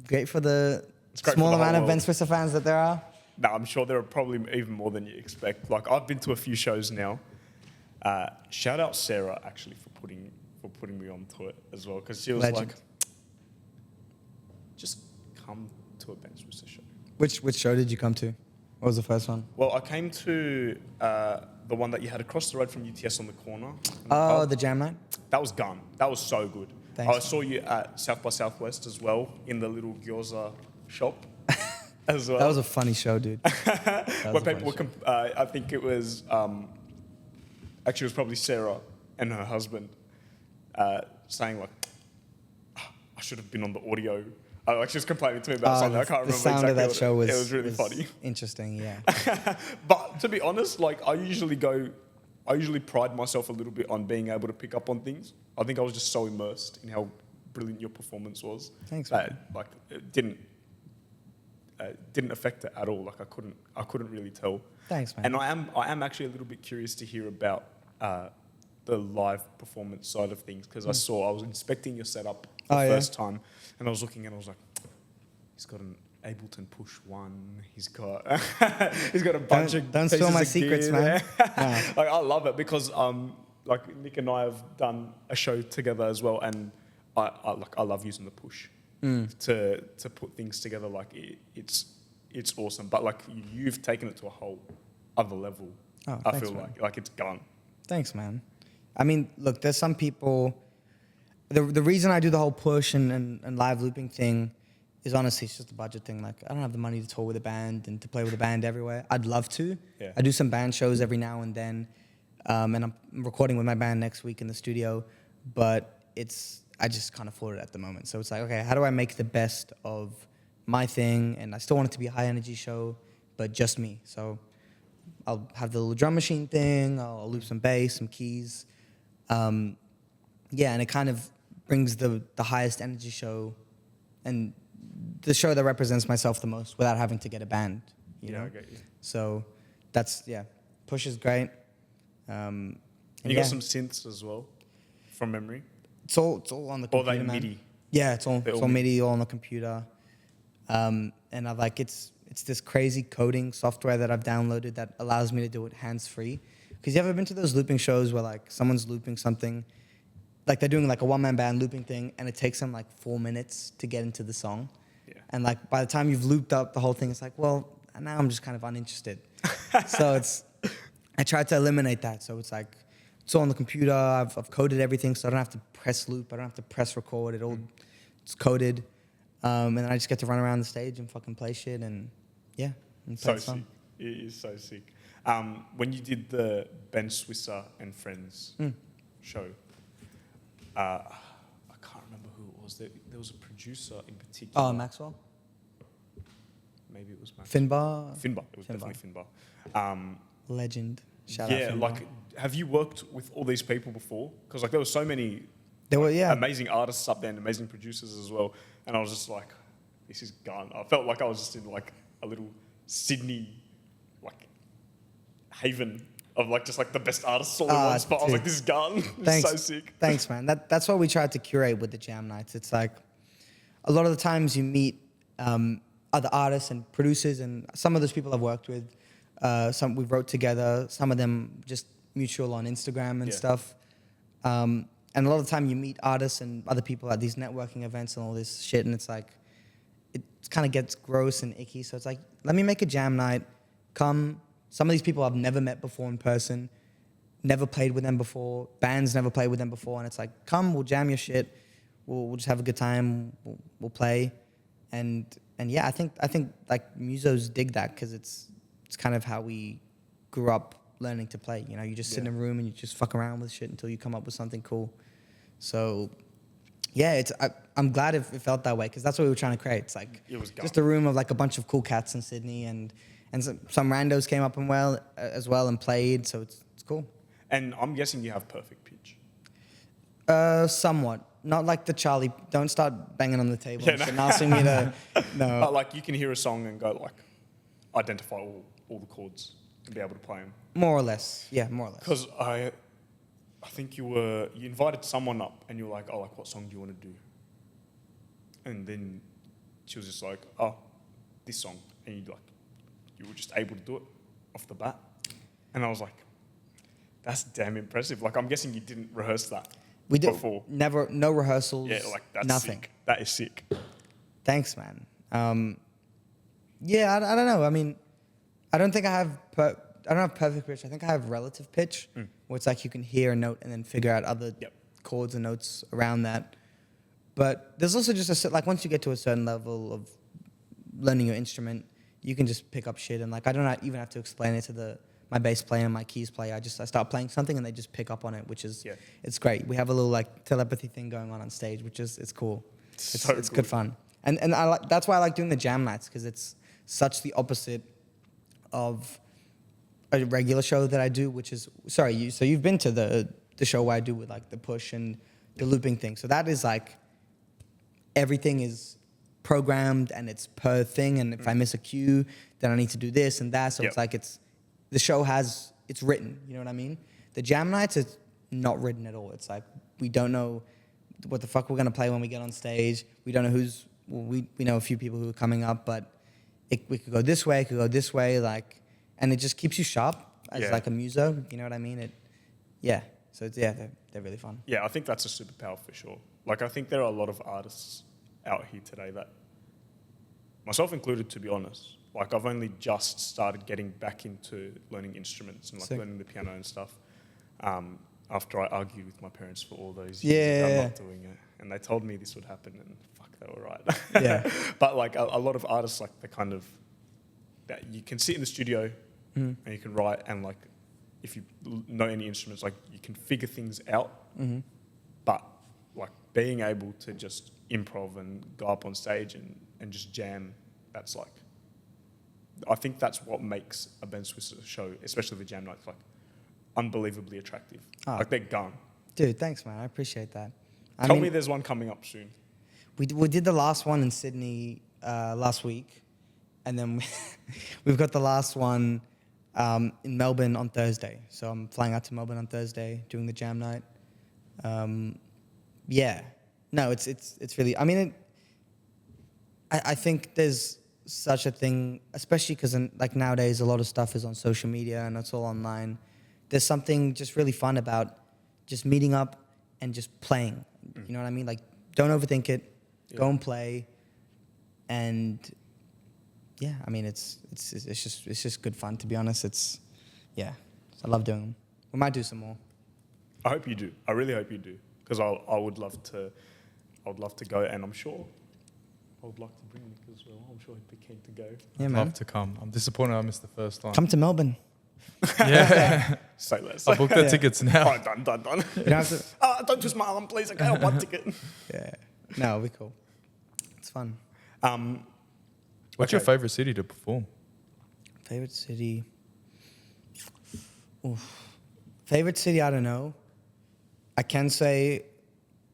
great for the great small for the amount whole of Ben world. Swissa fans that there are. No, I'm sure there are probably even more than you expect. Like, I've been to a few shows now. Shout out Sarah, actually, for putting me onto it as well, because she was Legend. like, just come to a Ben Swissa show. Which show did you come to? What was the first one? Well, I came to the one that you had across the road from UTS on the corner. Oh, the jam night? That was gun. That was so good. Thanks, I saw you at South by Southwest as well in the little gyoza shop as well. That was a funny show, dude. Where people were, I think it was, actually it was probably Sarah and her husband saying like, I should have been on the audio. Like she was complaining to me about something. I can't remember the sound exactly of that what show was, it was really funny. Interesting, yeah. But to be honest, like I usually pride myself a little bit on being able to pick up on things. I think I was just so immersed in how brilliant your performance was. Thanks, that, man. like it didn't affect it at all. Like I couldn't really tell. Thanks, man. And I am actually a little bit curious to hear about the live performance side of things because I was inspecting your setup the first time, and I was looking and I was like, he's got an Ableton Push 1. He's got a bunch of don't spill pieces my of secrets, gear man. there. Like I love it because like Nick and I have done a show together as well, and I love using the Push to put things together. Like it's awesome, but like you've taken it to a whole other level. Oh, I thanks, feel man. like it's gone. Thanks, man. I mean, look, there's some people. The reason I do the whole push and live looping thing is honestly it's just a budget thing. Like I don't have the money to tour with a band and to play with a band everywhere. I'd love to. Yeah. I do some band shows every now and then, and I'm recording with my band next week in the studio. But I just can't afford it at the moment. So it's like, okay, how do I make the best of my thing? And I still want it to be a high energy show, but just me. So I'll have the little drum machine thing. I'll loop some bass, some keys. Yeah, and it kind of brings the highest energy show and the show that represents myself the most without having to get a band, you know? I get you. So that's, Push is great. And You got some synths as well, from memory. It's all on the Or computer, they man. MIDI. Yeah, it's all all MIDI, all on the computer. And I like it's this crazy coding software that I've downloaded that allows me to do it hands-free. Because you ever been to those looping shows where like someone's looping something, like they're doing like a one-man band looping thing, and it takes them like 4 minutes to get into the song. Yeah. And like by the time you've looped up the whole thing, it's like, well, now I'm just kind of uninterested. So I tried to eliminate that. So it's like, it's all on the computer. I've coded everything, so I don't have to press loop. I don't have to press record. It's coded. And then I just get to run around the stage and fucking play shit and and play So the song. sick. It is so sick. When you did the Ben Swissa and Friends show, I can't remember who it was. There was a producer in particular. Oh, Maxwell? Maybe it was Max. Finbar? Finbar. It was definitely Finbar. Legend. Shout out Finbar. like, have you worked with all these people before? Because like there were so many There were, amazing artists up there and amazing producers as well. And I was just like, this is gone. I felt like I was just in like a little Sydney like haven of like just like the best artists all in one spot. I was like, this is gone. It's so sick. Thanks, man. That's what we tried to curate with the jam nights. It's like a lot of the times you meet other artists and producers, and some of those people I've worked with, some we wrote together, some of them just mutual on Instagram and stuff. And a lot of the time you meet artists and other people at these networking events and all this shit, and it's like, it kind of gets gross and icky. So it's like, let me make a jam night. Come. Some of these people I've never met before in person, never played with them before, bands never played with them before, and it's like, come, we'll jam your shit, we'll just have a good time, we'll play, and yeah, I think like musos dig that because it's kind of how we grew up learning to play. You know, you just sit in a room and you just fuck around with shit until you come up with something cool. So yeah, I'm glad it felt that way because that's what we were trying to create. It's like just a room of like a bunch of cool cats in Sydney and some randos came up and as well and played, so it's cool. And I'm guessing you have perfect pitch. Somewhat. Not like the Charlie. Don't start banging on the table and asking me to. No. But like you can hear a song and go like, identify all the chords and be able to play them. More or less. Yeah, more or less. Because I think you invited someone up and you were like, oh, like what song do you want to do? And then she was just like, oh, this song. And you were just able to do it off the bat. And I was like, that's damn impressive. Like, I'm guessing you didn't rehearse that before. Never, no rehearsals. Yeah, like that's nothing. sick. That is sick. Thanks, man. Yeah, I don't know. I mean, I don't think I have. I don't have perfect pitch. I think I have relative pitch, where it's like you can hear a note and then figure out other chords and notes around that. But there's also just like once you get to a certain level of learning your instrument, you can just pick up shit and like I don't even have to explain it to my bass player and my keys player. I start playing something and they just pick up on it, which is it's great. We have a little like telepathy thing going on stage, which is it's cool. It's good fun. And that's why I like doing the jam nights, because it's such the opposite of a regular show that I do, which is so you've been to the show where I do with like the push and the looping thing. So that is like everything is programmed and it's per thing, and if I miss a cue, then I need to do this and that. So it's like the show it's written, you know what I mean? The jam nights, it's not written at all. It's like we don't know what the fuck we're gonna play when we get on stage. We don't know we know a few people who are coming up, but we could go this way, it could go this way, like, and it just keeps you sharp as like a muso, you know what I mean? So it's, they're really fun. Yeah, I think that's a superpower for sure. Like, I think there are a lot of artists out here today that, myself included, to be honest, like I've only just started getting back into learning instruments and like learning the piano and stuff. After I argued with my parents for all those years that I'm not doing it, and they told me this would happen, and fuck, they were right. Yeah. But like a lot of artists, like the kind of that you can sit in the studio and you can write, and like if you know any instruments, like you can figure things out. But like being able to just improv and go up on stage and just jam, that's like, I think that's what makes a Ben Swissa show, especially the jam nights, like unbelievably attractive. Like they're gone. Dude, thanks, man. I appreciate that. Tell me there's one coming up soon. We did the last one in Sydney last week, and then we've got the last one in Melbourne on Thursday. So I'm flying out to Melbourne on Thursday, doing the jam night. No, it's really. I mean, I think there's such a thing, especially because like nowadays a lot of stuff is on social media and it's all online. There's something just really fun about just meeting up and just playing. You know what I mean? Like, don't overthink it. Go and play. And yeah, I mean, it's just good fun, to be honest. I love doing them. We might do some more. I hope you do. I really hope you do, because I would love to go, and I'm sure I would like to bring Nick as well. I'm sure he'd be keen to go. Yeah, I'd man. love to come. I'm disappointed I missed the first time. Come to Melbourne. Yeah. Say less. I booked the tickets now. All right, done. You don't have to. Don't twist my arm, please. Okay, I have one ticket. Yeah. No, it'll be cool. It's fun. What's your favourite city to perform? Favorite city? Oof. Favorite city, I don't know. I can say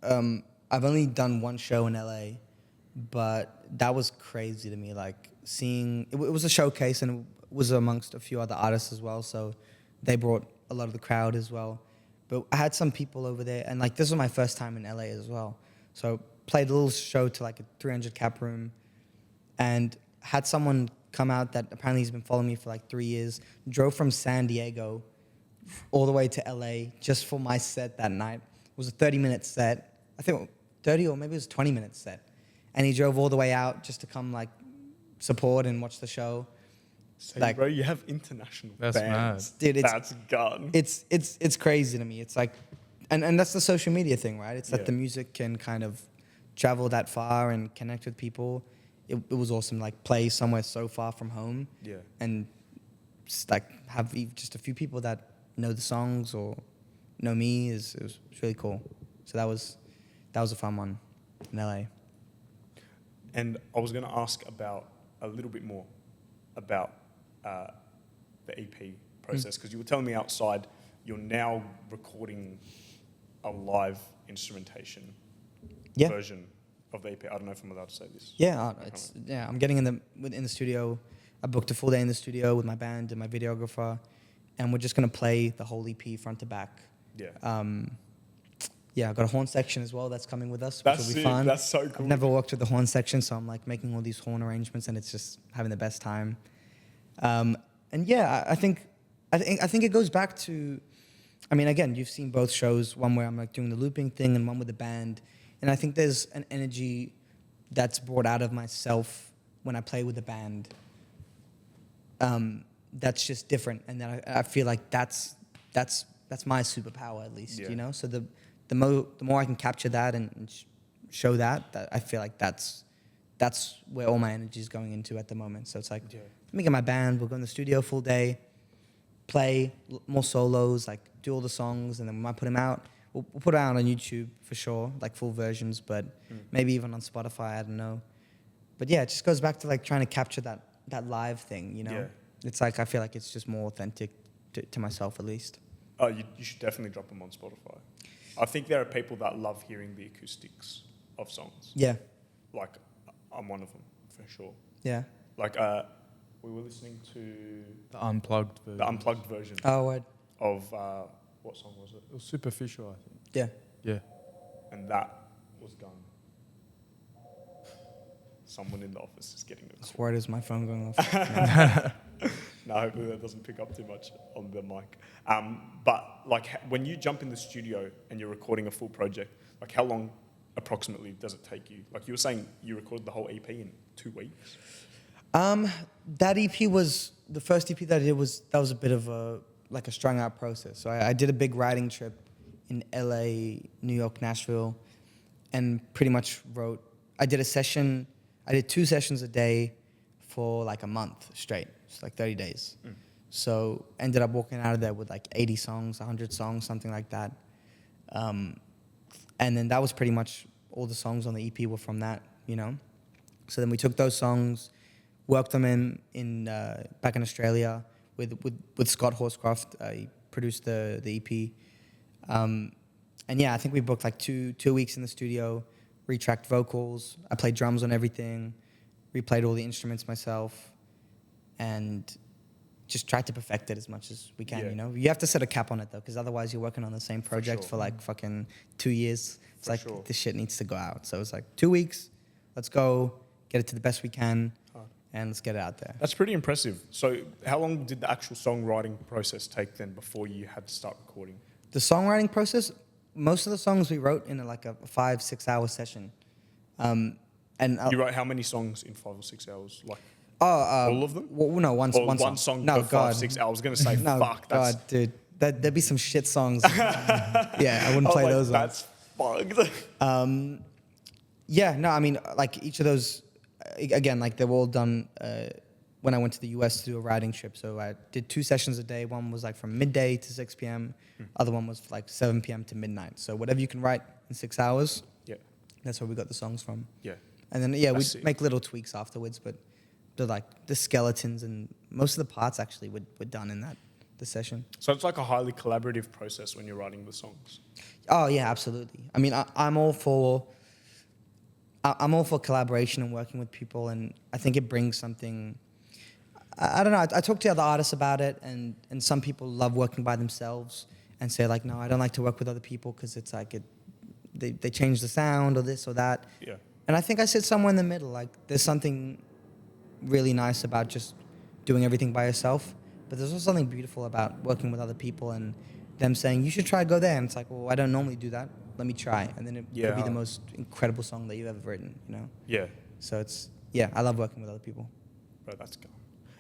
I've only done one show in LA, but that was crazy to me. Like seeing, it was a showcase and it was amongst a few other artists as well. So they brought a lot of the crowd as well. But I had some people over there, and like this was my first time in LA as well. So played a little show to like a 300 cap room, and had someone come out that apparently he's been following me for like 3 years, drove from San Diego all the way to LA just for my set that night. It was a 30-minute set. I think 30 or maybe it was a 20-minute set. And he drove all the way out just to come like support and watch the show. So, like, bro, you have international That's bands. mad. Dude, that's gone. It's crazy to me. It's like, and that's the social media thing, right? It's that Yeah. the music can kind of travel that far and connect with people. It was awesome, like play somewhere so far from home. Yeah. And just, like have just a few people that know the songs or know me it was really cool. So that was a fun one in LA. And I was going to ask about a little bit more about the EP process, because you were telling me outside you're now recording a live instrumentation version of the EP. I don't know if I'm allowed to say this. Yeah, I'm getting in the studio. I booked a full day in the studio with my band and my videographer, and we're just gonna play the whole EP front to back. Yeah. I've got a horn section as well that's coming with us, which will be fun. That's so cool. I've never worked with the horn section, so I'm like making all these horn arrangements, and it's just having the best time. And yeah, I think it goes back to, I mean, again, you've seen both shows, one where I'm like doing the looping thing and one with the band. And I think there's an energy that's brought out of myself when I play with the band that's just different, and then I feel like that's my superpower, at least, Yeah. you know. So the more I can capture that and show that I feel like that's where all my energy is going into at the moment. So it's like, Yeah. let me get my band, we'll go in the studio full day, play more solos, like do all the songs, and then we might put them out. We'll put it out on YouTube for sure, like full versions, but maybe even on Spotify, I don't know. But yeah, it just goes back to like trying to capture that live thing, you know? Yeah. It's like, I feel like it's just more authentic to myself, at least. Oh, you should definitely drop them on Spotify. I think there are people that love hearing the acoustics of songs. Yeah, Like, I'm one of them, for sure. yeah. Like, we were listening to The unplugged version. the unplugged version Oh, word. of, what song was it? It was superficial, I think. Yeah. Yeah. And that was done. Someone in the office is getting This it. word is my phone going off. No, hopefully that doesn't pick up too much on the mic. But like when you jump in the studio and you're recording a full project, like how long approximately does it take you? Like you were saying, you recorded the whole EP in 2 weeks. That EP was the first EP that I did was a bit of a strung out process. So I did a big writing trip in LA, New York, Nashville, and pretty much wrote. I did 2 sessions a day for like a month straight. It's like 30 days. So ended up walking out of there with like 80 songs, 100 songs, something like that. And then that was pretty much all the songs on the EP were from that, you know. So then we took those songs, worked them in back in Australia with Scott Horscroft. He produced the EP. And yeah, I think we booked like two weeks in the studio, retracked vocals. I played drums on everything, replayed all the instruments myself, and just tried to perfect it as much as we can, Yeah. you know? You have to set a cap on it, though, because otherwise you're working on the same project sure. for like fucking 2 years. It's For like, sure. this shit needs to go out. So it's like 2 weeks, let's go, get it to the best we can, and let's get it out there. That's pretty impressive. So how long did the actual songwriting process take then before you had to start recording? The songwriting process, most of the songs we wrote in like a 5-6 hour session. And You wrote how many songs in 5 or 6 hours? Like all of them? Well, no, one or song. one song No, per God. 5-6 hours? I was going to say, No, fuck, that's... God, dude. There'd be some shit songs. Yeah, I wouldn't play those ones. That's fucked. Yeah, no, I mean, like each of those, again, like they were all done when I went to the US to do a writing trip. So I did 2 sessions a day. One was like from midday to 6 p.m. Other one was like 7 p.m. to midnight. So whatever you can write in 6 hours, Yeah, that's where we got the songs from. yeah. And then, yeah, we'd see. make little tweaks afterwards, but the skeletons and most of the parts actually were done in the session. So it's like a highly collaborative process when you're writing the songs. Oh, yeah, absolutely. I mean, I'm all for collaboration and working with people, and I think it brings something. I don't know. I talk to other artists about it, and some people love working by themselves and say like, no, I don't like to work with other people because it's like they change the sound or this or that. Yeah. And I think I sit somewhere in the middle. Like, there's something really nice about just doing everything by yourself, but there's also something beautiful about working with other people and them saying, you should try go there. And it's like, well, I don't normally do that. Let me try. And then it could be the most incredible song that you've ever written, you know? Yeah. So I love working with other people. Bro, that's good.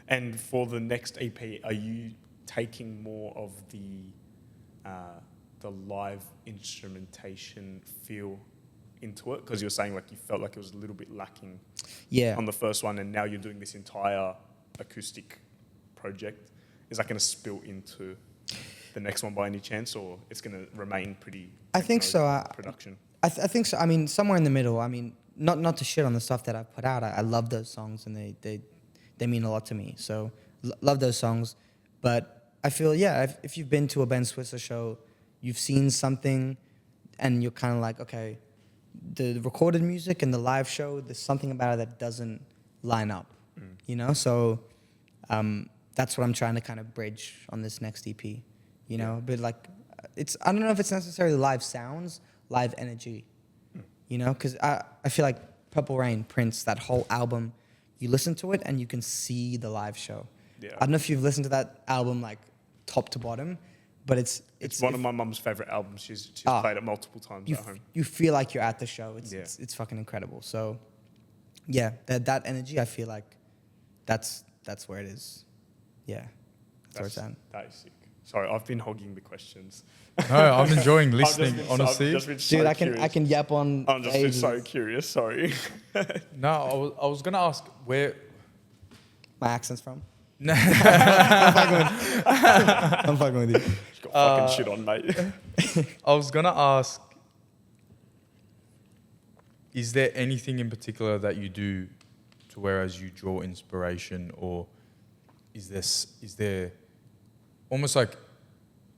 And for the next EP, are you taking more of the live instrumentation feel into it? Because you were saying like you felt like it was a little bit lacking on the first one, and now you're doing this entire acoustic project. Is that going to spill into the next one by any chance, or it's going to remain pretty? I think so. Production. I think so. I mean, somewhere in the middle. I mean, not to shit on the stuff that I've put out. I love those songs, and they mean a lot to me. So love those songs. But I feel, if you've been to a Ben Swissa show, you've seen something, and you're kind of like, okay, the recorded music and the live show, there's something about it that doesn't line up, you know? So that's what I'm trying to kind of bridge on this next EP, you know? But like, I don't know if it's necessarily live sounds, live energy, you know? Because I feel like Purple Rain, Prince, that whole album, you listen to it and you can see the live show. Yeah. I don't know if you've listened to that album like top to bottom, but it's one of my mum's favorite albums. She's played it multiple times at home. You feel like you're at the show. It's fucking incredible. So, yeah, that energy, I feel like that's where it is. Yeah. That's where it's at. That is sick. Sorry, I've been hogging the questions. No, I'm enjoying I've just listening. been- Honestly, I've just been so Dude, I curious. can yap on. I'm just been ages. so curious. Sorry. no, I was gonna ask where. My accent's from. No. I'm fucking with you. Just got fucking shit on, mate. I was gonna ask, is there anything in particular that you do to whereas you draw inspiration, or is there almost like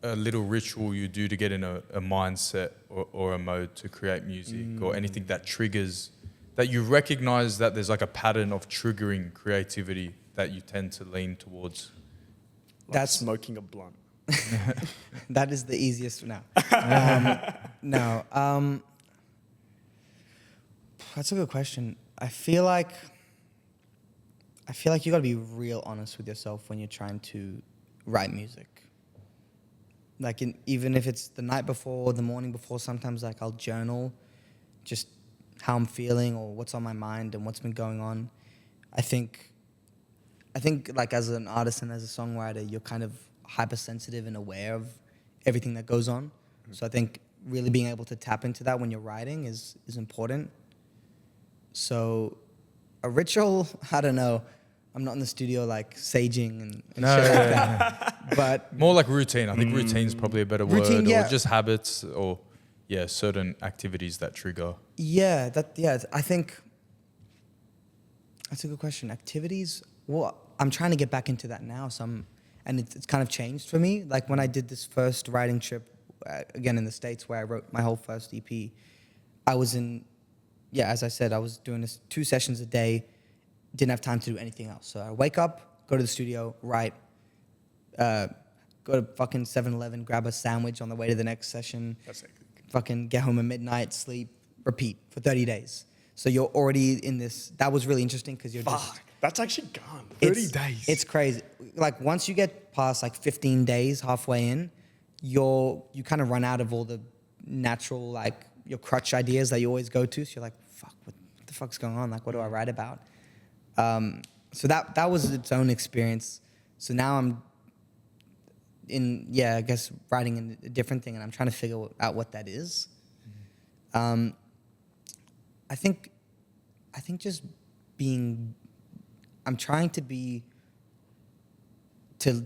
a little ritual you do to get in a mindset or a mode to create music, or anything that triggers, that you recognize that there's like a pattern of triggering creativity that you tend to lean towards? That's smoking a blunt. That is the easiest now. No. That's a good question. I feel like you got to be real honest with yourself when you're trying to write music. Like even if it's the night before or the morning before, sometimes like I'll journal just how I'm feeling or what's on my mind and what's been going on. I think like as an artist and as a songwriter, you're kind of hypersensitive and aware of everything that goes on. Mm-hmm. So I think really being able to tap into that when you're writing is important. So a ritual, I don't know. I'm not in the studio like saging and shit like that. But More like routine. I think routine's probably a better Routine, word, yeah. or just habits, or certain activities that trigger. I think that's a good question. Activities, well, I'm trying to get back into that now. And it's kind of changed for me. Like when I did this first writing trip, again in the States, where I wrote my whole first EP, I was as I said, I was doing this 2 sessions a day, didn't have time to do anything else. So I wake up, go to the studio, write, go to fucking 7-Eleven, grab a sandwich on the way to the next session, That's it. fucking get home at midnight, sleep, repeat for 30 days. So you're already in this. That was really interesting because you're just. That's actually gone. 30 days. It's crazy. Like once you get past like 15 days halfway in, you kind of run out of all the natural like your crutch ideas that you always go to. So you're like, fuck, what the fuck's going on? Like, what do I write about? So that was its own experience. So now I'm I guess writing in a different thing, and I'm trying to figure out what that is. I think just being. I'm trying to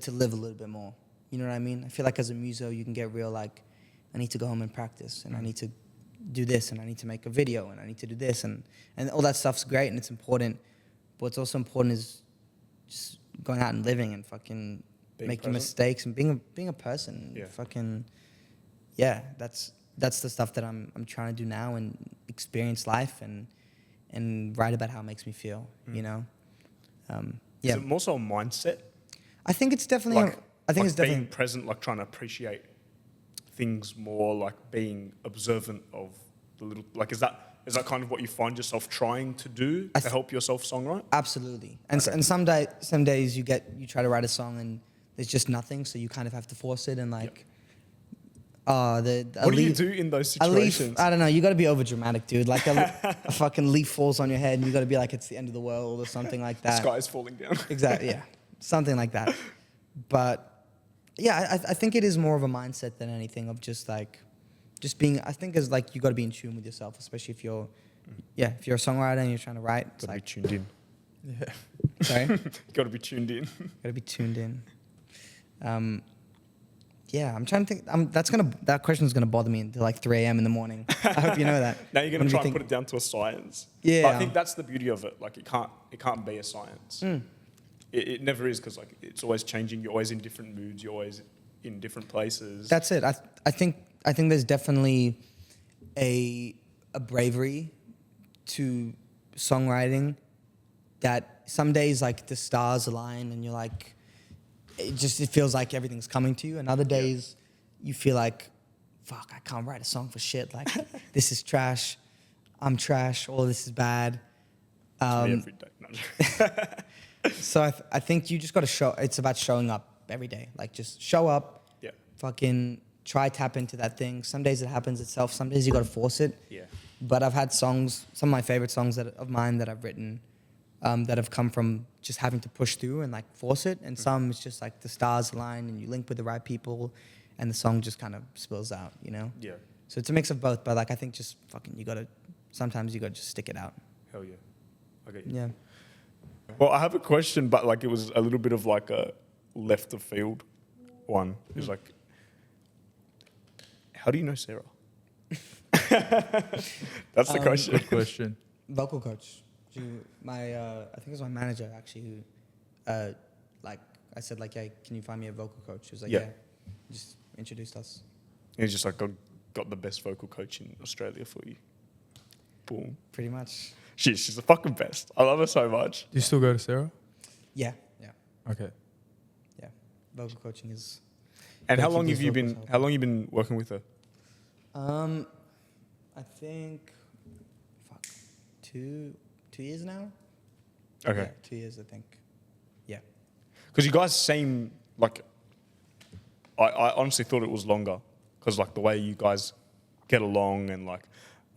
live a little bit more. You know what I mean? I feel like as a muso, you can get real like, I need to go home and practice, and I need to do this, and I need to make a video, and I need to do this, and all that stuff's great and it's important. But what's also important is just going out and living and fucking making mistakes and being a person. Yeah. Fucking that's the stuff that I'm trying to do now and experience life and write about how it makes me feel. You know. Is it more so a mindset? I think it's definitely. Like, I think like it's definitely being present, like trying to appreciate things more, like being observant of the little. Like, is that kind of what you find yourself trying to do to help yourself songwrite? Absolutely. And some days you try to write a song and there's just nothing, so you kind of have to force it and like. What do you do in those situations? I don't know. You got to be over dramatic, dude. Like a fucking leaf falls on your head, and you got to be like it's the end of the world or something like that. The sky is falling down. Exactly. Yeah, something like that. But yeah, I think it is more of a mindset than anything of just being. I think is like you got to be in tune with yourself, especially if you're a songwriter and you're trying to write. It's Got to like be tuned in. Yeah. Sorry. Got to be tuned in. Got to be tuned in. Yeah, I'm trying to think. That question is gonna bother me until like 3 a.m. in the morning. I hope you know that. Now you're gonna try and put it down to a science. Yeah. But I think that's the beauty of it. Like it can't be a science. It never is, because like it's always changing. You're always in different moods. You're always in different places. That's it. I think there's definitely a bravery to songwriting that some days like the stars align and you're like. It feels like everything's coming to you, and other days you feel like, fuck, I can't write a song for shit. Like, this is trash. I'm trash. All of this is bad. Me every day. So I think you just got to show. It's about showing up every day. Like, just show up. Yeah. Fucking try tap into that thing. Some days it happens itself. Some days you got to force it. Yeah. But I've had songs. Some of my favorite songs of mine that I've written that have come from just having to push through and like force it, and some it's just like the stars align and you link with the right people, and the song just kind of spills out, you know. Yeah. So it's a mix of both, but like I think just fucking sometimes you gotta just stick it out. Hell yeah. I get you. Yeah. Well, I have a question, but like it was a little bit of like a left of field one. It was like, how do you know Sarah? That's the question. Good question. Vocal coach. I think it was my manager actually who, like I said, like, yeah, can you find me a vocal coach? He was like, Yeah. yeah. Just introduced us. He's just like got the best vocal coach in Australia for you. Boom. Pretty much. She's the fucking best. I love her so much. Do you still go to Sarah? Yeah. Okay. Yeah. Vocal coaching is. And Gotta how keep long those have you vocals been? healthy. How long you been working with her? I think, 2 years now. Okay. Yeah, 2 years, I think. Yeah. Because you guys seem like. I honestly thought it was longer because like the way you guys get along and like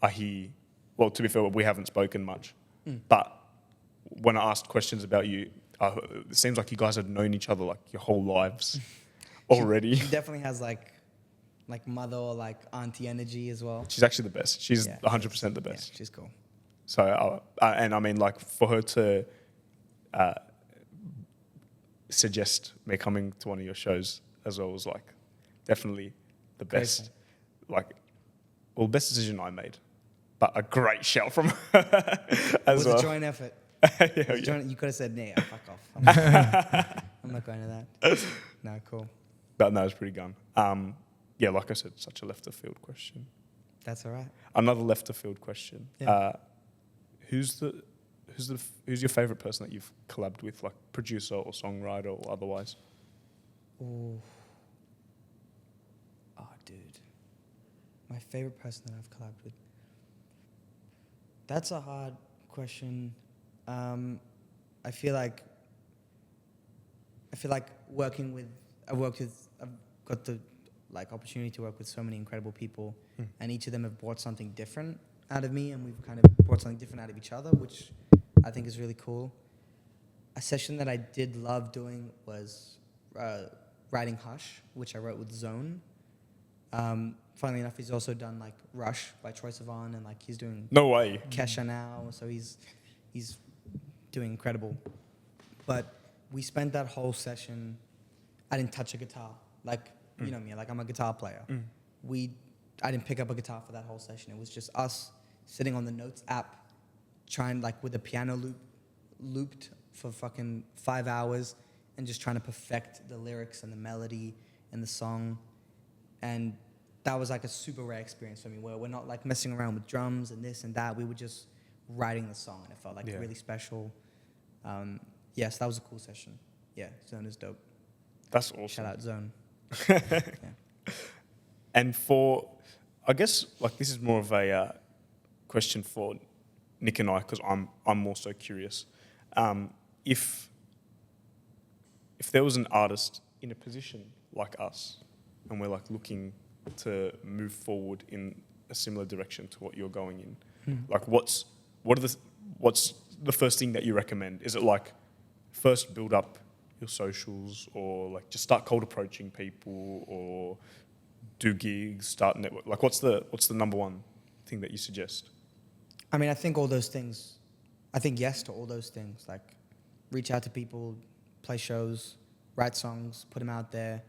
I hear. Well, to be fair, we haven't spoken much, but when I asked questions about you, it seems like you guys had known each other like your whole lives already. She definitely has like mother or like auntie energy as well. She's actually the best. She's Yeah, 100% the best. Yeah, she's cool. So, and I mean, like for her to suggest me coming to one of your shows as well was like definitely the best. Like, well, best decision I made, but a great shout from her It as was well. a joint effort. Yeah, yeah. You could have said, "Nah, fuck off." I'm not going to that. No, cool. But no, it's pretty gun. Yeah, like I said, such a left of field question. That's all right. Another left of field question. Yeah. Who's your favorite person that you've collabed with, like producer or songwriter or otherwise? Ooh. Oh, dude. My favorite person that I've collabed with. That's a hard question. I feel like I've got the opportunity to work with so many incredible people, and each of them have brought something different out of me, and we've kind of brought something different out of each other, which I think is really cool. A session that I did love doing was writing Hush, which I wrote with Zone. Funnily enough, he's also done like Rush by Troye Sivan, and like he's doing No way. Kesha now, so he's doing incredible. But we spent that whole session. I didn't touch a guitar, like you know me, like I'm a guitar player. I didn't pick up a guitar for that whole session. It was just us sitting on the Notes app, trying like with a piano looped for fucking 5 hours, and just trying to perfect the lyrics and the melody and the song. And that was like a super rare experience for me, where we're not like messing around with drums and this and that. We were just writing the song, and it felt like really special. Yes, that was a cool session. Yeah, Zone is dope. That's awesome. Shout out Zone. And for, I guess, like this is more of a question for Nick and I, because I'm more so curious. If there was an artist in a position like us, and we're like looking to move forward in a similar direction to what you're going in, like what's the first thing that you recommend? Is it like first build up your socials, or like just start cold approaching people, or do gigs, start network? Like what's the number one thing that you suggest? I mean, I think all those things. I think yes to all those things. Like, reach out to people, play shows, write songs, put them out there,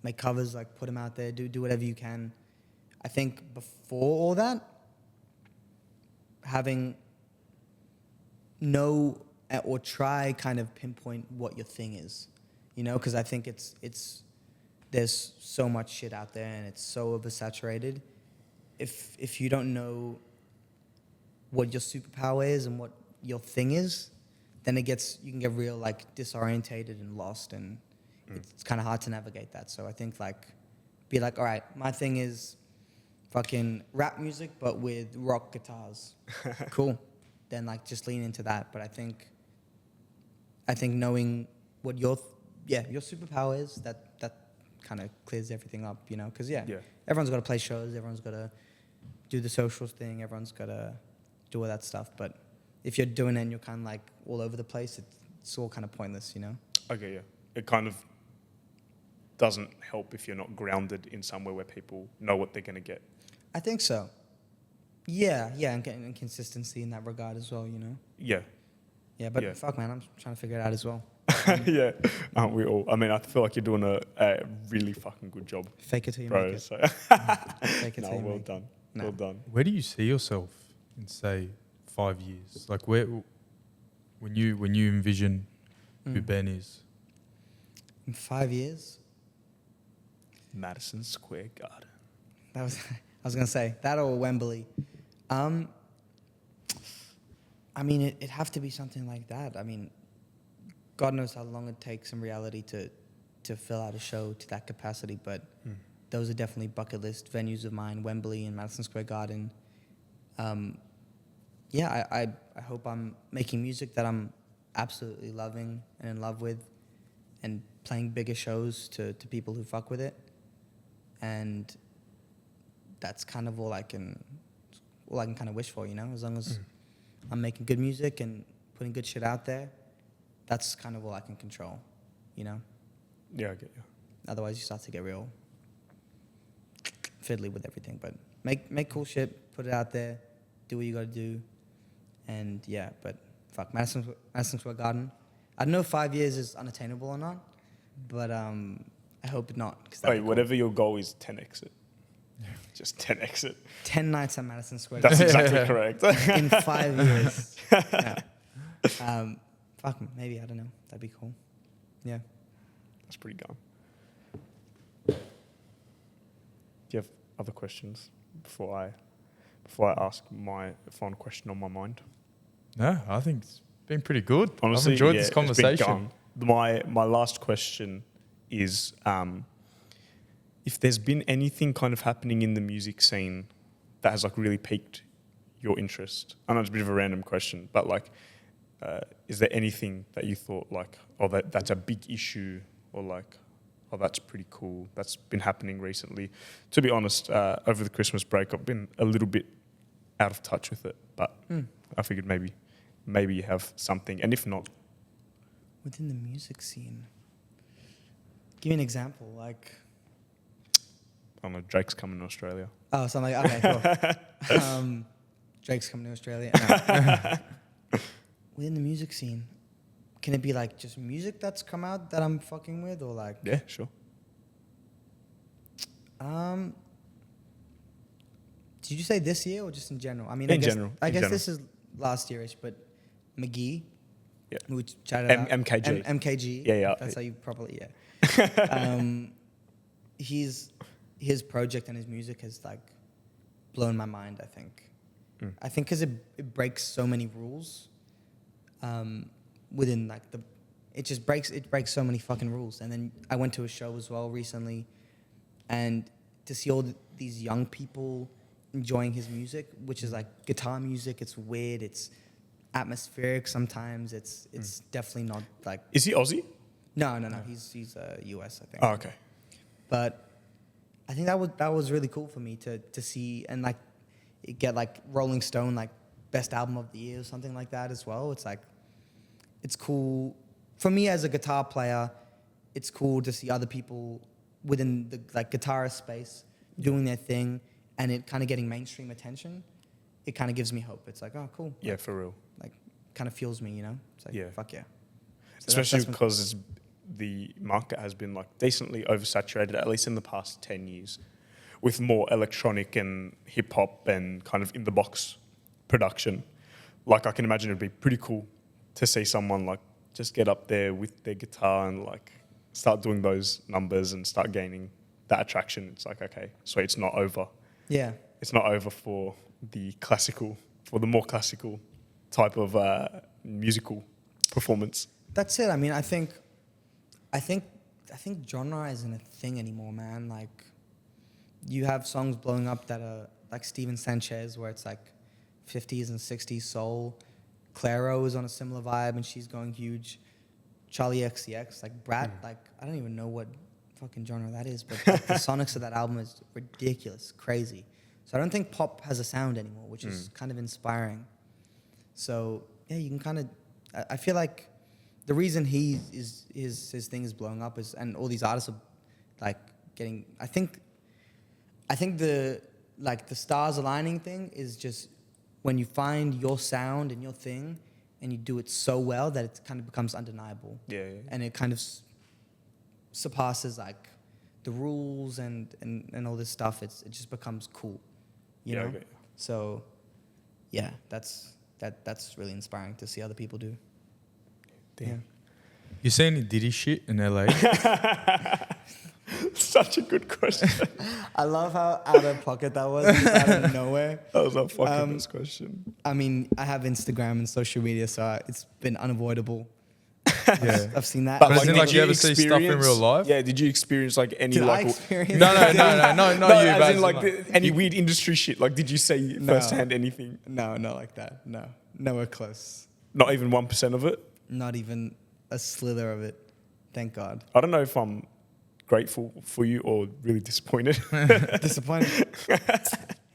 make covers, like put them out there, do whatever you can. I think before all that, having know or try kind of pinpoint what your thing is, you know, because I think it's there's so much shit out there and it's so oversaturated. If you don't know what your superpower is and what your thing is, then you can get real like disorientated and lost, and it's kind of hard to navigate that. So I think like be like, all right, my thing is fucking rap music but with rock guitars. Cool. Then like just lean into that. But I think knowing what your superpower is, that kind of clears everything up, you know? Because everyone's got to play shows, everyone's got to do the socials thing, everyone's got to do all that stuff. But if you're doing it and you're kind of like all over the place, it's all kind of pointless, you know? Okay, yeah. It kind of doesn't help if you're not grounded in somewhere where people know what they're going to get. I think so. Yeah, and consistency in that regard as well, you know? Yeah. Yeah, but Yeah. fuck, man, I'm trying to figure it out as well. Yeah, aren't we all? I mean, I feel like you're doing a really fucking good job, Fake it till you bro. make it. So, Fake it no, till you well make it. done. No. Well done. Where do you see yourself in, say, 5 years? Like, where, when you envision who Ben is? In 5 years? Madison Square Garden. That was I was gonna say that or Wembley. I mean, it'd have to be something like that. I mean, God knows how long it takes in reality to fill out a show to that capacity, but those are definitely bucket list venues of mine, Wembley and Madison Square Garden. Yeah, I hope I'm making music that I'm absolutely loving and in love with, and playing bigger shows to people who fuck with it. And that's kind of all I can kind of wish for, you know, as long as I'm making good music and putting good shit out there, that's kind of all I can control, you know? Yeah, I get you. Otherwise you start to get real fiddly with everything, but make cool shit, put it out there, do what you gotta do, and yeah, but fuck, Madison Square Garden. I don't know if 5 years is unattainable or not, but I hope not. Wait, whatever your goal is, 10x it. Just 10x it. 10 nights at Madison Square That's Garden exactly correct. in 5 years. Yeah. Fuck, maybe, I don't know. That'd be cool. Yeah. That's pretty gone. Do you have other questions before I ask my final question on my mind? No, I think it's been pretty good. Honestly, I've enjoyed yeah, this it's been conversation. gone. My last question is, if there's been anything kind of happening in the music scene that has like really piqued your interest. I know it's a bit of a random question, but like, is there anything that you thought like, oh, that's a big issue, or like, oh, that's pretty cool, that's been happening recently? To be honest, over the Christmas break, I've been a little bit out of touch with it, but I figured maybe you have something, and if not, Within the music scene. Give me an example, like... I don't know, Drake's coming to Australia. Oh, so I'm like, okay, cool. Drake's coming to Australia. No. Within the music scene, can it be like just music that's come out that I'm fucking with, or like? Yeah, sure. Did you say this year or just in general? I mean, In I guess, general, I in guess general. this is last yearish, but McGee. Yeah. We chatted about MKG. MKG. Yeah, yeah. That's how you probably, yeah. His project and his music has like blown my mind, I think. I think because it breaks so many rules within like it breaks so many fucking rules. And then I went to a show as well recently, and to see all these young people enjoying his music, which is like guitar music, it's weird, it's atmospheric sometimes, it's definitely not like... Is he Aussie? No, he's US, I think. Oh, okay. But I think that was really cool for me to see, and like get like Rolling Stone like best album of the year or something like that as well. It's like, it's cool for me as a guitar player. It's cool to see other people within the like guitarist space doing their thing, and it kind of getting mainstream attention. It kind of gives me hope. It's like, oh, cool. Yeah, for real. Like, kind of fuels me, you know? It's like, Yeah. fuck yeah. So Especially that's because the market has been like decently oversaturated, at least in the past 10 years, with more electronic and hip hop and kind of in the box production. Like, I can imagine it'd be pretty cool to see someone like just get up there with their guitar and like start doing those numbers and start gaining that attraction. It's like, okay, so it's not over. Yeah. It's not over for the more classical type of musical performance. That's it. I mean, I think genre isn't a thing anymore, man. Like, you have songs blowing up that are like Steven Sanchez, where it's like 50s and 60s soul. Clairo is on a similar vibe, and she's going huge. Charlie XCX, like Brat, like I don't even know what fucking genre that is, but like, the sonics of that album is ridiculous, crazy. So I don't think pop has a sound anymore, which is kind of inspiring. So yeah, you can kind of. I feel like the reason his thing is blowing up is, and all these artists are like getting. I think the stars aligning thing is just when you find your sound and your thing, and you do it so well that it kind of becomes undeniable. Yeah. And it kind of surpasses like the rules and all this stuff. It just becomes cool, you know. Okay. So, yeah, that's really inspiring to see other people do. Damn. You see any Diddy shit in LA? Such a good question. I love how out of pocket that was, out of nowhere. That was a fucking best question. I mean, I have Instagram and social media, so it's been unavoidable. Yeah. I've seen that. But isn't it like you ever see stuff in experience- real life? Yeah, did you experience like any Did I like experience No, not no, you. as but in like any weird industry shit? Like, did you say No. firsthand anything? No, not like that. No, nowhere close. Not even 1% of it. Not even a slither of it. Thank God. I don't know if I'm grateful for you or really disappointed. Disappointed.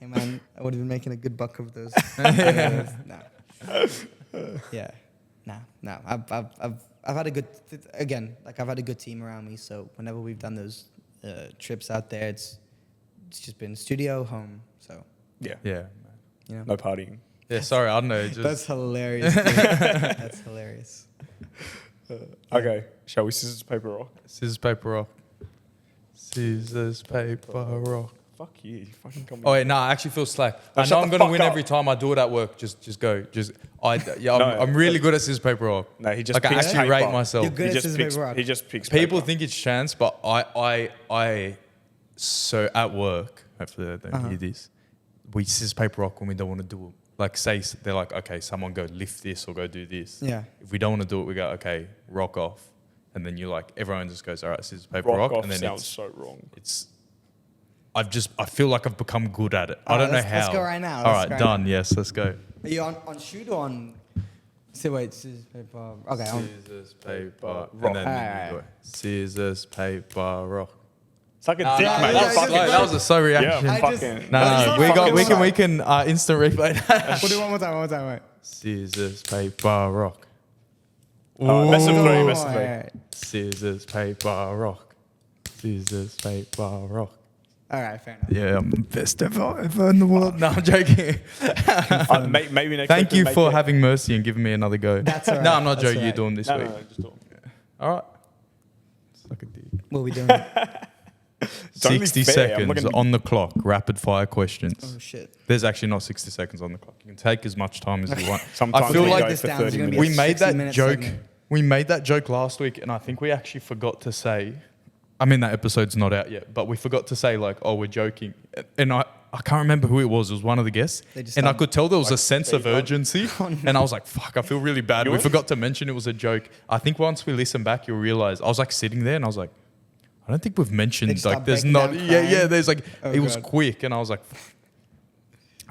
Hey man, I would have been making a good buck of those. No. Yeah. No. I've had a good I've had a good team around me. So whenever we've done those trips out there, it's just been studio, home. So Yeah. Yeah. you know. No partying. Yeah, sorry, I don't know. Just, That's hilarious. Dude. That's hilarious. Okay. Shall we scissors, paper, rock? scissors, paper, rock. Scissors, paper, rock. Fuck you. You fucking come Oh wait, no, I actually feel slack. Now I shut know I'm the gonna fuck win up. every time I do it at work. Just go. No. I'm really good at scissors, paper, rock. No, he just like I picks actually paper. rate myself. You're good He at just scissors, picks. paper, rock. He just picks. People paper. think it's chance, but I so at work, hopefully they don't hear this, we scissors, paper, rock when we don't want to do it. Like say they're like, okay, someone go lift this or go do this. Yeah. If we don't want to do it, we go, okay, rock off. And then you're like, everyone just goes, all right, scissors, paper, rock rock. off And then sounds so wrong. I feel like I've become good at it. I don't know how. Let's go right now. All Let's right, go done. Yes, let's go. Are you on shoot or on? So wait, scissors, paper. Okay. Scissors, paper, rock. and then Alright. you go, scissors, paper, rock. It's like a Nah, dick, nah, mate. that was yeah, slow. That was a slow reaction. Yeah, I just- fucking. No, we can instant replay that. We'll do one more time. Wait. Scissors, paper, rock. Best of three. Ooh, Best of three. alright. Scissors, paper, rock. Scissors, paper, rock. All right, fair enough. Yeah, I'm the best ever in the world. No, I'm joking. Maybe next Thank week you we'll for make it. having mercy and giving me another go. That's all right. No, I'm not That's joking. all You're right. doing this No, week. just do it. All right. Suck a dick. What are we doing? It's only 60 fair. I'm not seconds gonna be- on the clock. Rapid fire questions. Oh shit. There's actually not 60 seconds on the clock. You can take as much time as you want. Sometimes I feel we like go this for down, there's 30 gonna be minutes. we made that 60-minute joke. segment. We made that joke last week, and I think we actually forgot to say. I mean, that episode's not out yet, but we forgot to say like, "Oh, we're joking." And I can't remember who it was. It was one of the guests, They just and I started- could tell there was a like, sense of there you go. urgency. And I was like, "Fuck!" I feel really bad. You We were? forgot to mention it was a joke. I think once we listen back, you'll realize. I was like sitting there, and I was like, "I don't think we've mentioned just like start there's breaking not." down Yeah, crying. there's like Oh, it was God. quick, and I was like,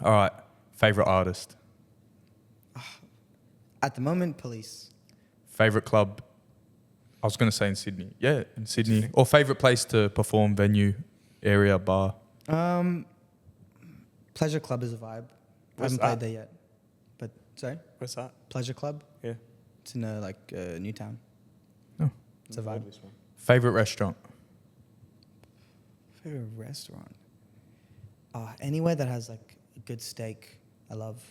"All right, favorite artist, At the moment, police. favorite club." I was going to say in Sydney. Yeah, in Sydney. Or favorite place to perform, venue, area, bar. Pleasure Club is a vibe. I Where's haven't played that? there yet. But sorry, Where's that? Pleasure Club. Yeah. It's in Newtown. Oh. It's a vibe. This one. Favorite restaurant. Favorite restaurant. Anywhere that has like a good steak, I love.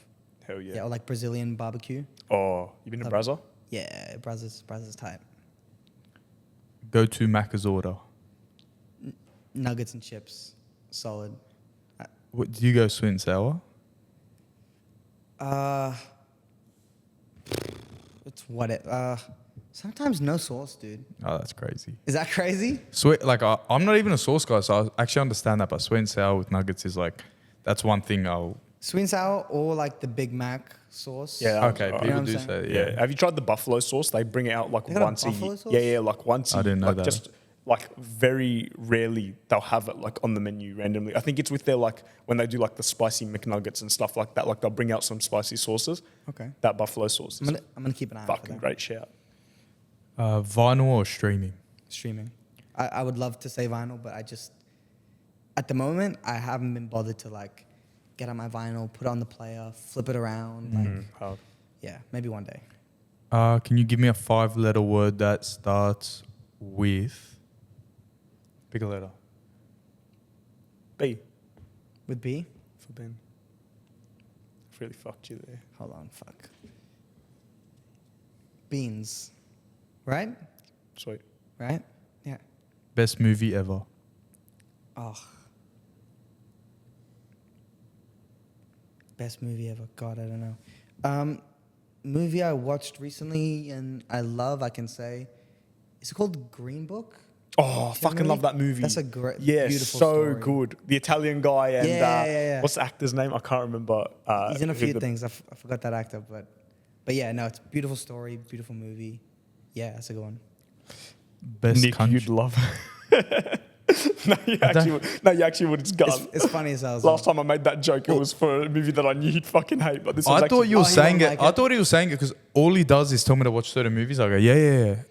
Hell yeah. Yeah, or like Brazilian barbecue. Oh, you been to Brazza? Yeah, Brazos type. Go to Macca's order. Nuggets and chips, solid. What, do you go sweet and sour? It's what it. Sometimes no sauce, dude. Oh, that's crazy. Is that crazy? Sweet, like I'm not even a sauce guy, so I actually understand that. But sweet and sour with nuggets is like, that's one thing I'll. Sweet and sour or like the Big Mac sauce. Yeah. Okay, You know people what I'm do saying? say, Yeah. yeah. Have you tried the buffalo sauce? They bring it out like They got a once a year. buffalo sauce? Yeah, like once a I year. didn't know like that. Just like very rarely they'll have it like on the menu randomly. I think it's with their like when they do like the spicy McNuggets and stuff like that. Like they'll bring out some spicy sauces. Okay. That buffalo sauce is I'm gonna keep an eye out for fucking that. great shout. Vinyl or streaming? Streaming. I would love to say vinyl, but I just at the moment I haven't been bothered to like get on my vinyl, put it on the player, flip it around. Like, Hard. yeah, maybe one day. Can you give me a 5-letter word that starts with? Pick a letter. B With B? for Ben. I've really fucked you there. Hold on, fuck. Beans. Right? Sweet. Right? Yeah. Best movie ever. Oh. Best movie ever. God, I don't know. Movie I watched recently and I love, I can say. Is it called Green Book? Oh, I fucking love that movie. That's a great, yeah, beautiful so story. good. The Italian guy and Yeah. what's the actor's name? I can't remember. He's in a few the- things. I forgot that actor, but yeah, no, it's a beautiful story, beautiful movie. Yeah, that's a good one. Best Nick, country. you'd love. No, you actually would. It's gone. It's funny as hell. Last time I made that joke, it was for a movie that I knew he'd fucking hate. But this was I thought actually, you were Oh, he saying won't it. like I it? thought he was saying it because all he does is tell me to watch certain movies. I go, yeah.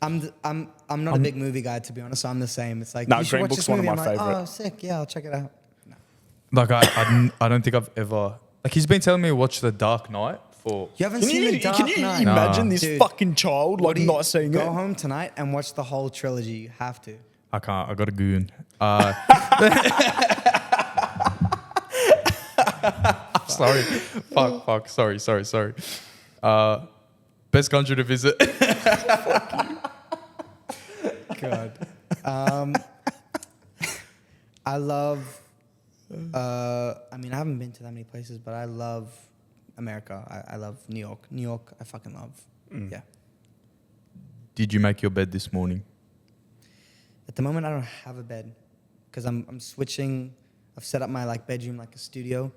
I'm not a big movie guy, to be honest. So I'm the same. It's like No, you should Green watch Book's this one of movie. my I'm like, favourite. oh, sick. Yeah, I'll check it out. No. Like I don't think I've ever like he's been telling me to watch The Dark Knight for. You haven't Can seen you, The Dark can you Knight? imagine this Dude, fucking child like Woody, not seeing go it? home tonight and watch the whole trilogy. You have to. I can't. I got a goon. Sorry. Fuck. Sorry. Best country to visit. God. I love. I mean, I haven't been to that many places, but I love America. I love New York. New York, I fucking love. Yeah. Did you make your bed this morning? At the moment, I don't have a bed because I'm switching. I've set up my like bedroom like a studio.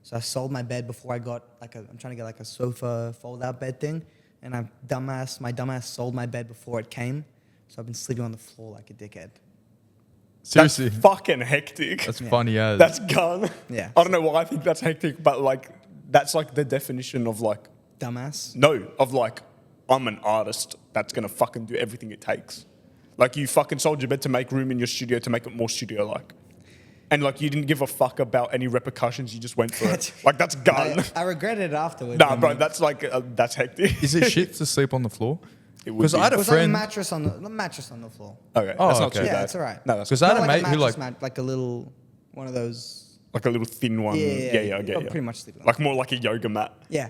So I sold my bed before I got I'm trying to get like a sofa fold-out bed thing, and my dumbass sold my bed before it came. So I've been sleeping on the floor like a dickhead. Seriously, That's fucking hectic. that's funny as. That's gun. Yeah. I don't know why I think that's hectic, but like that's like the definition of like I'm an artist that's gonna fucking do everything it takes. Like you fucking sold your bed to make room in your studio to make it more studio-like. And like you didn't give a fuck about any repercussions, you just went for it. Like that's gun. I regretted it afterwards. Nah, I bro, mean, that's like that's hectic. Is it shit to sleep on the floor? It would Because be. I had it a was like a friend. mattress on the floor. Okay, Oh, that's not okay. too Yeah, bad. it's alright. No, that's Because I had Not a like mate who mattress like. like a little one of those. like a little thin one. Yeah, I get You're you. pretty much sleeping on Like more like a yoga mat. Yeah.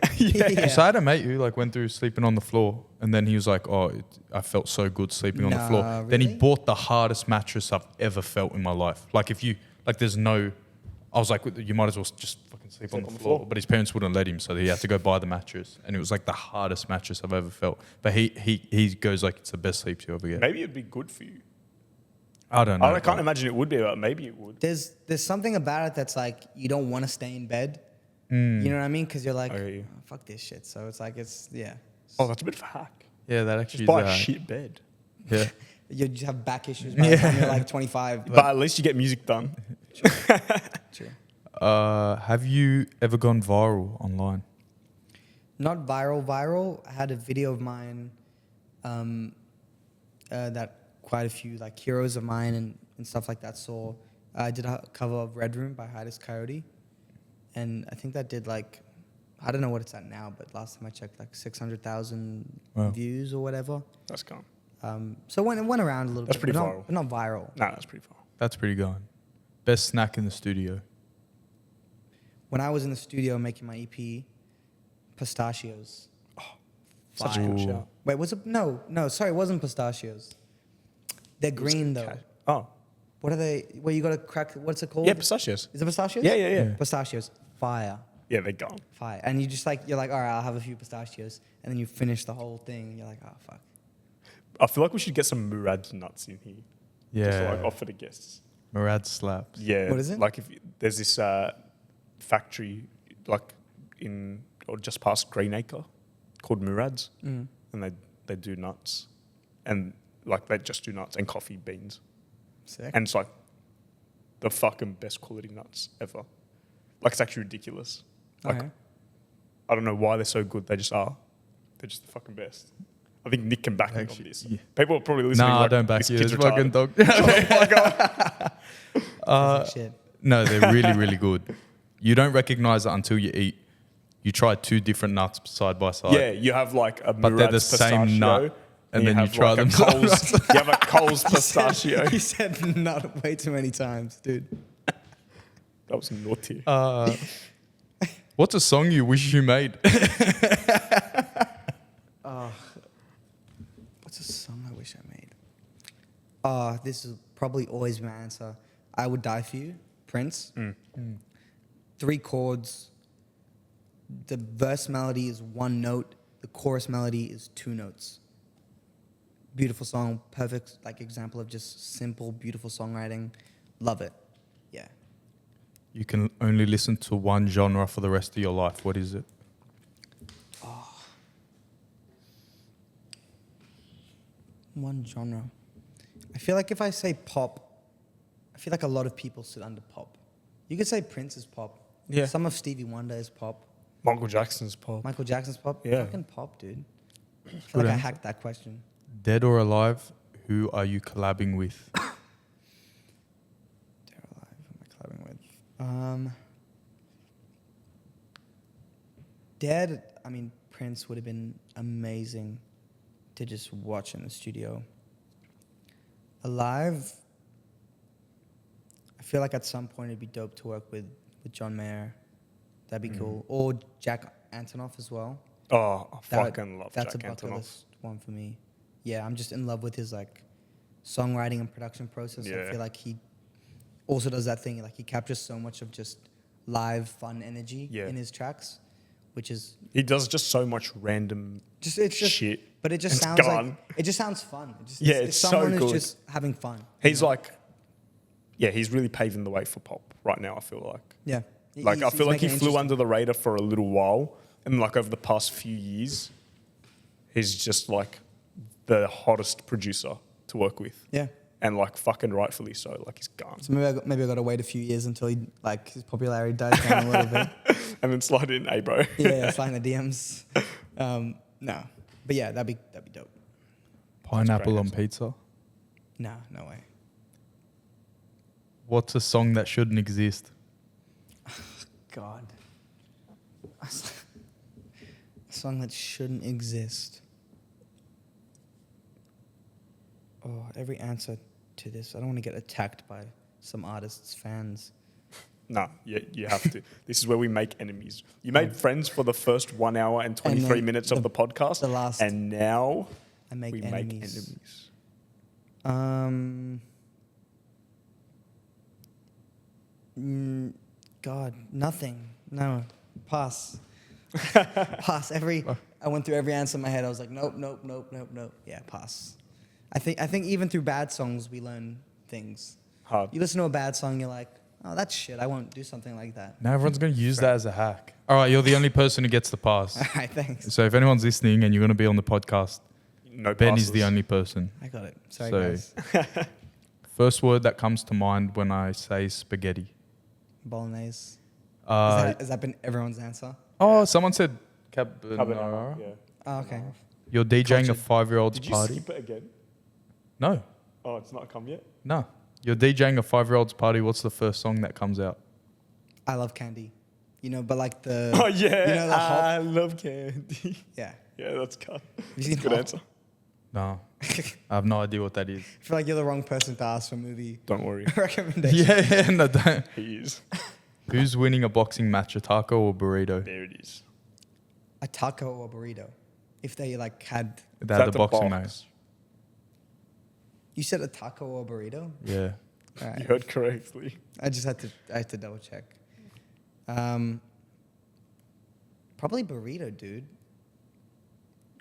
So I had a mate who like went through sleeping on the floor, and then he was like, I felt so good sleeping on the floor. Nah, Then he really? bought the hardest mattress I've ever felt in my life. Like if you like, there's no. I was like, you might as well just fucking sleep on the floor. But his parents wouldn't let him, so he had to go buy the mattress, and it was like the hardest mattress I've ever felt. But he goes like it's the best sleep you ever get. Maybe it'd be good for you. I don't know. I can't imagine it would be, but maybe it would. There's something about it that's like you don't want to stay in bed. You know what I mean? Because you're like, I get you. "Oh, fuck this shit. So it's like yeah. Oh, that's a bit of a hack. Yeah, that actually Just buy is a a- shit bed. Yeah. You just have back issues by the time you're like 25. But at least you get music done. True. Have you ever gone viral online? Not viral. I had a video of mine that quite a few like heroes of mine and stuff like that saw. I did a cover of Red Room by Hiatus Coyote, and I think that did like, I don't know what it's at now, but last time I checked, like 600,000 Wow. views or whatever. That's calm. So it went around a little That's bit. pretty but viral. But not viral. Nah, that's pretty far. That's pretty good. Best snack in the studio. When I was in the studio making my EP, pistachios. Such a Ooh. good shout. Wait, was it? No, sorry, it wasn't pistachios. They're green though. Oh. What are they? Where you gotta crack? What's it called? Yeah, pistachios. Is it pistachios? Yeah. Pistachios. Fire. Yeah, they're gone. Fire. And you just like, you're like, all right, I'll have a few pistachios. And then you finish the whole thing and you're like, oh, fuck. I feel like we should get some Murad's nuts in here. Just to, Yeah. like offer the guests. Murad slaps. Yeah. What is it? Like if there's this factory like in or just past Greenacre called Murad's, and they do nuts, and like they just do nuts and coffee beans, Sick. and it's like the fucking best quality nuts ever. Like it's actually ridiculous. Like Okay. I don't know why they're so good. They just are. They're just the fucking best. I think Nick can back me on Actually, this. yeah. People are probably listening. Nah, I like, don't back this you. kid's This fucking retarded. dog. Shit. No, they're really, really good. You don't recognize it until you eat. you try two different nuts side by side. Yeah, you have like a But they're the Murad's same pistachio, nut, and then you have try like them a side by Coles, you have a Coles pistachio. You said nut way too many times, dude. That was naughty. What's a song you wish you made? What's a song I wish I made? This is probably always my answer. I Would Die For You, Prince. 3 chords. The verse melody is 1 note. The chorus melody is 2 notes. Beautiful song, perfect like example of just simple, beautiful songwriting. Love it. Yeah. You can only listen to one genre for the rest of your life. What is it? One genre. I feel like if I say pop, I feel like a lot of people sit under pop. You could say Prince is pop. Yeah. Some of Stevie Wonder is pop. Michael Jackson's pop. Michael Jackson's pop. Yeah. Fucking pop, dude. I feel Good like I answer. hacked that question. Dead or alive? Who are you collabing with? Dead or alive? Who am I collabing with? Dead. I mean, Prince would have been amazing to just watch in the studio. Alive. I feel like at some point it'd be dope to work with John Mayer. That'd be cool. Or Jack Antonoff as well. Oh, I That- fucking love That's Jack a bucket Antonoff. list one for me. Yeah, I'm just in love with his like songwriting and production process. I Yeah. feel like he also does that thing, like he captures so much of just live fun energy Yeah. in his tracks, which is He does just so much random it's just shit. but it just It's sounds gone. like it just sounds fun. It just, Yeah, it's so someone good. who's just having fun. He's like, yeah, he's really paving the way for pop right now, I feel like. Yeah. Like, I He's feel like he making it flew interesting. under the radar for a little while. And like over the past few years, he's just like the hottest producer to work with. Yeah. And like fucking rightfully so. Like he's gone. So maybe I got to wait a few years until he like his popularity dies down a little bit. And then slide in, hey bro. Yeah, slide in the DMs. No, but yeah, that'd be dope. Pineapple on answer. pizza? No, no way. What's a song that shouldn't exist? God, a song that shouldn't exist. Oh, every answer to this, I don't want to get attacked by some artists' fans. No, you have to. This is where we make enemies. You made friends for the first 1 hour and 23 then minutes of the podcast. the last- and now I make we enemies. make enemies. God, nothing. No, pass. Pass. I went through every answer in my head. I was like, nope. Yeah, pass. I think even through bad songs we learn things. Hard. You listen to a bad song, you're like, oh, that's shit. I won't do something like that. Now everyone's going to use that as a hack. All right, you're the only person who gets the pass. All right, thanks. So if anyone's listening and you're going to be on the podcast, No Ben passes. is the only person. I got it. Sorry, So- guys. First word that comes to mind when I say spaghetti. Bolognese. Has that been everyone's answer? Oh, someone said Carbonara. carbonara. Yeah. Oh, okay. You're DJing Cultured. a 5-year-old's Did you party? skip it again? No, Oh, it's not come yet? no. You're DJing a 5-year-old's party. What's the first song that comes out? I love candy. You know, but like the. Oh, yeah. You know the hop? I love candy. Yeah. Yeah, that's good. You That's seen a good Hop? answer. No, I have no idea what that is. I feel like you're the wrong person to ask for movie Don't worry. recommendation. Yeah, no, don't. He is. Who's winning a boxing match, a taco or burrito? There it is. A taco or a burrito. If they like had. They had That's the a boxing box. match. You said a taco or a burrito? Yeah. All You right. heard correctly. I had to double check. Probably burrito, dude.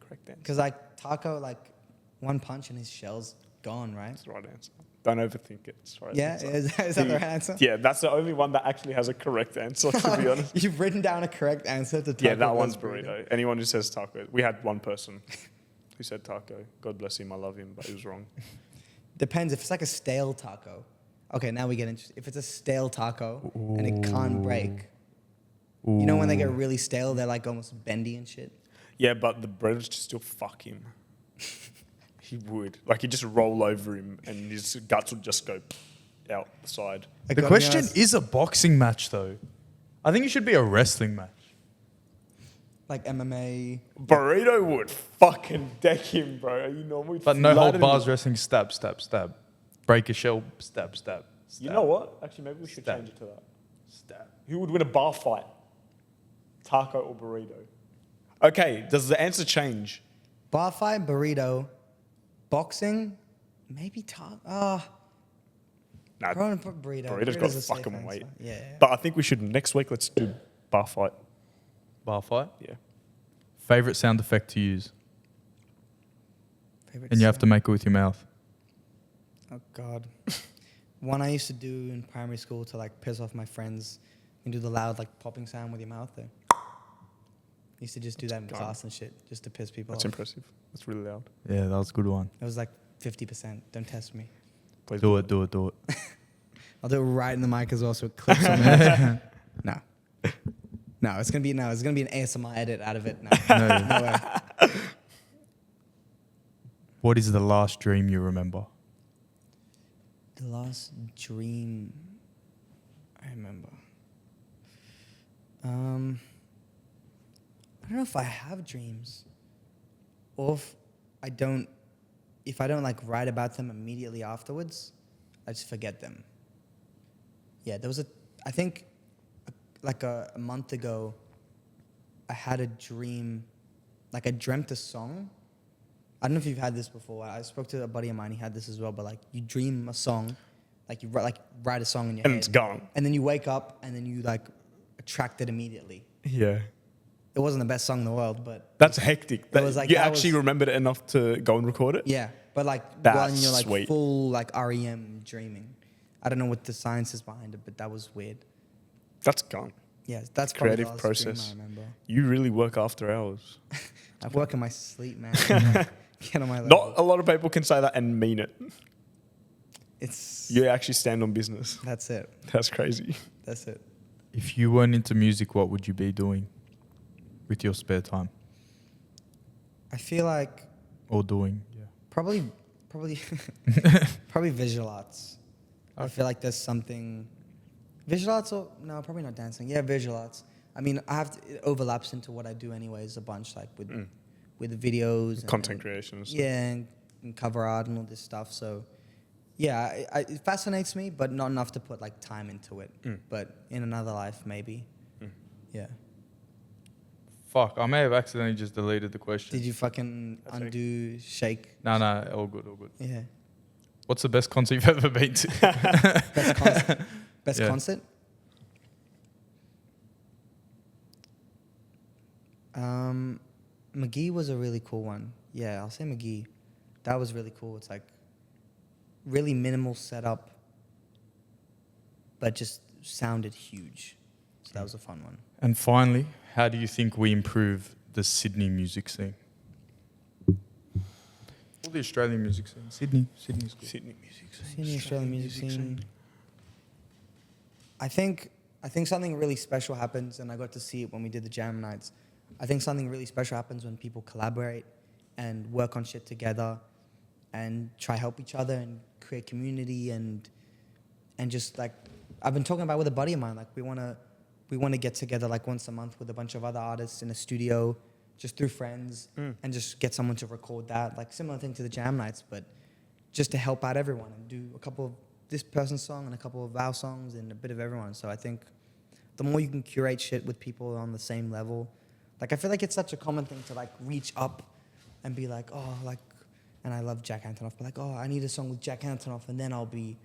Correct answer. Because like taco, like one punch and his shell's gone, right? That's the right answer. Don't overthink it. It's the right Yeah, answer. is that the right answer? Yeah, that's the only one that actually has a correct answer, to be honest. You've written down a correct answer to taco. Yeah, that one's versus burrito. Anyone who says taco. We had one person who said taco. God bless him. I love him, but he was wrong. Depends. If it's like a stale taco. Okay, now we get interested. If it's a stale taco and it can't break. You know when they get really stale, they're like almost bendy and shit. Yeah, but the bread would still fuck him. He would. Like, he'd just roll over him and his guts would just go out the side. I The gotta be question honest, is a boxing match, though. I think it should be a wrestling match. like MMA. Burrito would fucking deck him, bro. You know we. But no hold bars wrestling, stab, stab, stab. Break a shell, stab, stab. You know what? Actually, maybe we should change it to that. Stab. Who would win a bar fight? Taco or burrito? Okay, does the answer change? Bar fight, burrito, boxing, maybe Nah, Probably put burrito. burrito's got a safe fucking answer. weight. Yeah. But I think we should, next week, let's do bar fight. Bar fight. Yeah. Favorite sound effect to use, Favorite and you have to sound? make it with your mouth. Oh God. One I used to do in primary school to like piss off my friends and do the loud like popping sound with your mouth there. Used to just do that in gone. class and shit just to piss people That's off. impressive. That's really loud. Yeah, that was a good one. It was like 50%. Don't test me. Please Do it. I'll do it right in the mic as well so it clips on it. No. No, it's gonna be an ASMR edit out of it. No. No way. What is the last dream you remember? The last dream I remember. I don't know if I have dreams, or if I don't like write about them immediately afterwards, I just forget them. Yeah, I think like a month ago, I had a dream, like I dreamt a song. I don't know if you've had this before. I spoke to a buddy of mine, he had this as well, but like you dream a song, like you write a song in your And head. it's gone. And then you wake up and then you like attract it immediately. Yeah. It wasn't the best song in the world, but That's hectic. It was like- you that actually was- remembered it enough to go and record it? yeah. But like That's when you're like sweet. full like REM dreaming. I don't know what the science is behind it, but that was weird. That's gone. Yeah, that's probably Creative the last process. dream I remember. You really work after hours. I work in my sleep, man. Get on my level. Not a lot of people can say that and mean it. It's You actually stand on business. that's it. That's crazy. That's it. If you weren't into music, what would you be doing with your spare time? I feel like Or doing? Yeah. probably probably visual arts. I feel like there's something visual arts or no, probably not dancing. Yeah, visual arts. I mean, it overlaps into what I do anyways a bunch, like with the videos, and, Content creation and stuff. yeah, and cover art and all this stuff. So, yeah, it fascinates me, but not enough to put like time into it. But in another life, maybe. Yeah. Fuck, I may have accidentally just deleted the question. Did you fucking undo shake? No, all good, all good. Yeah. What's the best concert you've ever been to? Best concert. Best Yeah. concert. McGee was a really cool one. Yeah, I'll say McGee. That was really cool. It's like really minimal setup, but just sounded huge. So that was a fun one. And finally, how do you think we improve the Sydney music scene? Or the Australian music scene? Sydney's good. Sydney music. Sydney Australian music scene. I think something really special happens, and I got to see it when we did the jam nights. I think something really special happens when people collaborate and work on shit together and try help each other and create community and just like I've been talking about with a buddy of mine, like we want to get together like once a month with a bunch of other artists in a studio just through friends and just get someone to record that, like similar thing to the jam nights, but just to help out everyone and do a couple of this person's song and a couple of our songs and a bit of everyone. So I think the more you can curate shit with people on the same level, like I feel like it's such a common thing to like reach up and be like, oh, like, and I love Jack Antonoff, but like, oh, I need a song with Jack Antonoff and then I'll be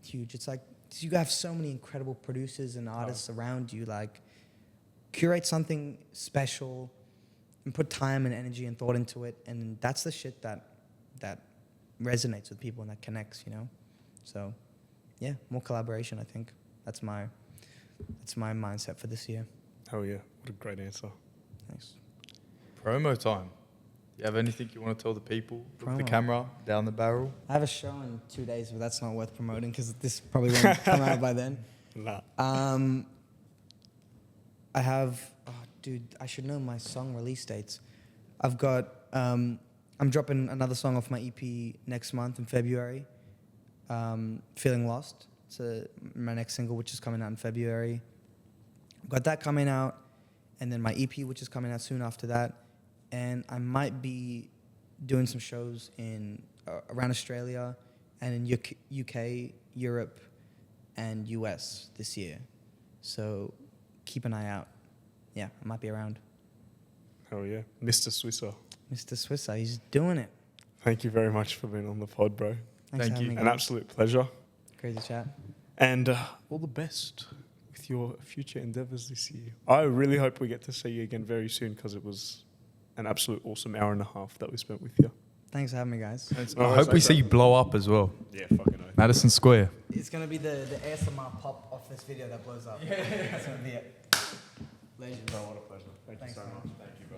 huge. It's like you have so many incredible producers and artists around you, like curate something special and put time and energy and thought into it, and that's the shit that resonates with people and that connects, you know? So, yeah, more collaboration, I think. That's my mindset for this year. Oh yeah, what a great answer. Thanks. Promo time. You have anything you want to tell the people? Look the Promo. camera down the barrel. I have a show in 2 days, but that's not worth promoting because this probably won't come out by then. Nah. I have, dude, I should know my song release dates. I've got, I'm dropping another song off my EP next month in February, Feeling Lost. It's my next single, which is coming out in February. I've got that coming out, and then my EP, which is coming out soon after that. And I might be doing some shows in around Australia and in UK, Europe, and US this year. So keep an eye out. Yeah, I might be around. Hell yeah. Mr. Swissa, Mr. Swissa, he's doing it. thank you very much for being on the pod, bro. Thanks Thank for having you. me, An guys. absolute pleasure. Crazy chat. And all the best with your future endeavors this year. I really hope we get to see you again very soon because it was an absolute awesome hour and a half that we spent with you. Thanks for having me, guys. I hope we see you blow up as well. Yeah, fucking oath. Madison Square. It's gonna be the ASMR pop of this video that blows up. Yeah, that's gonna be it. Legend. Bro, what a pleasure. Thank Thanks, you so man. much. Thank you, bro.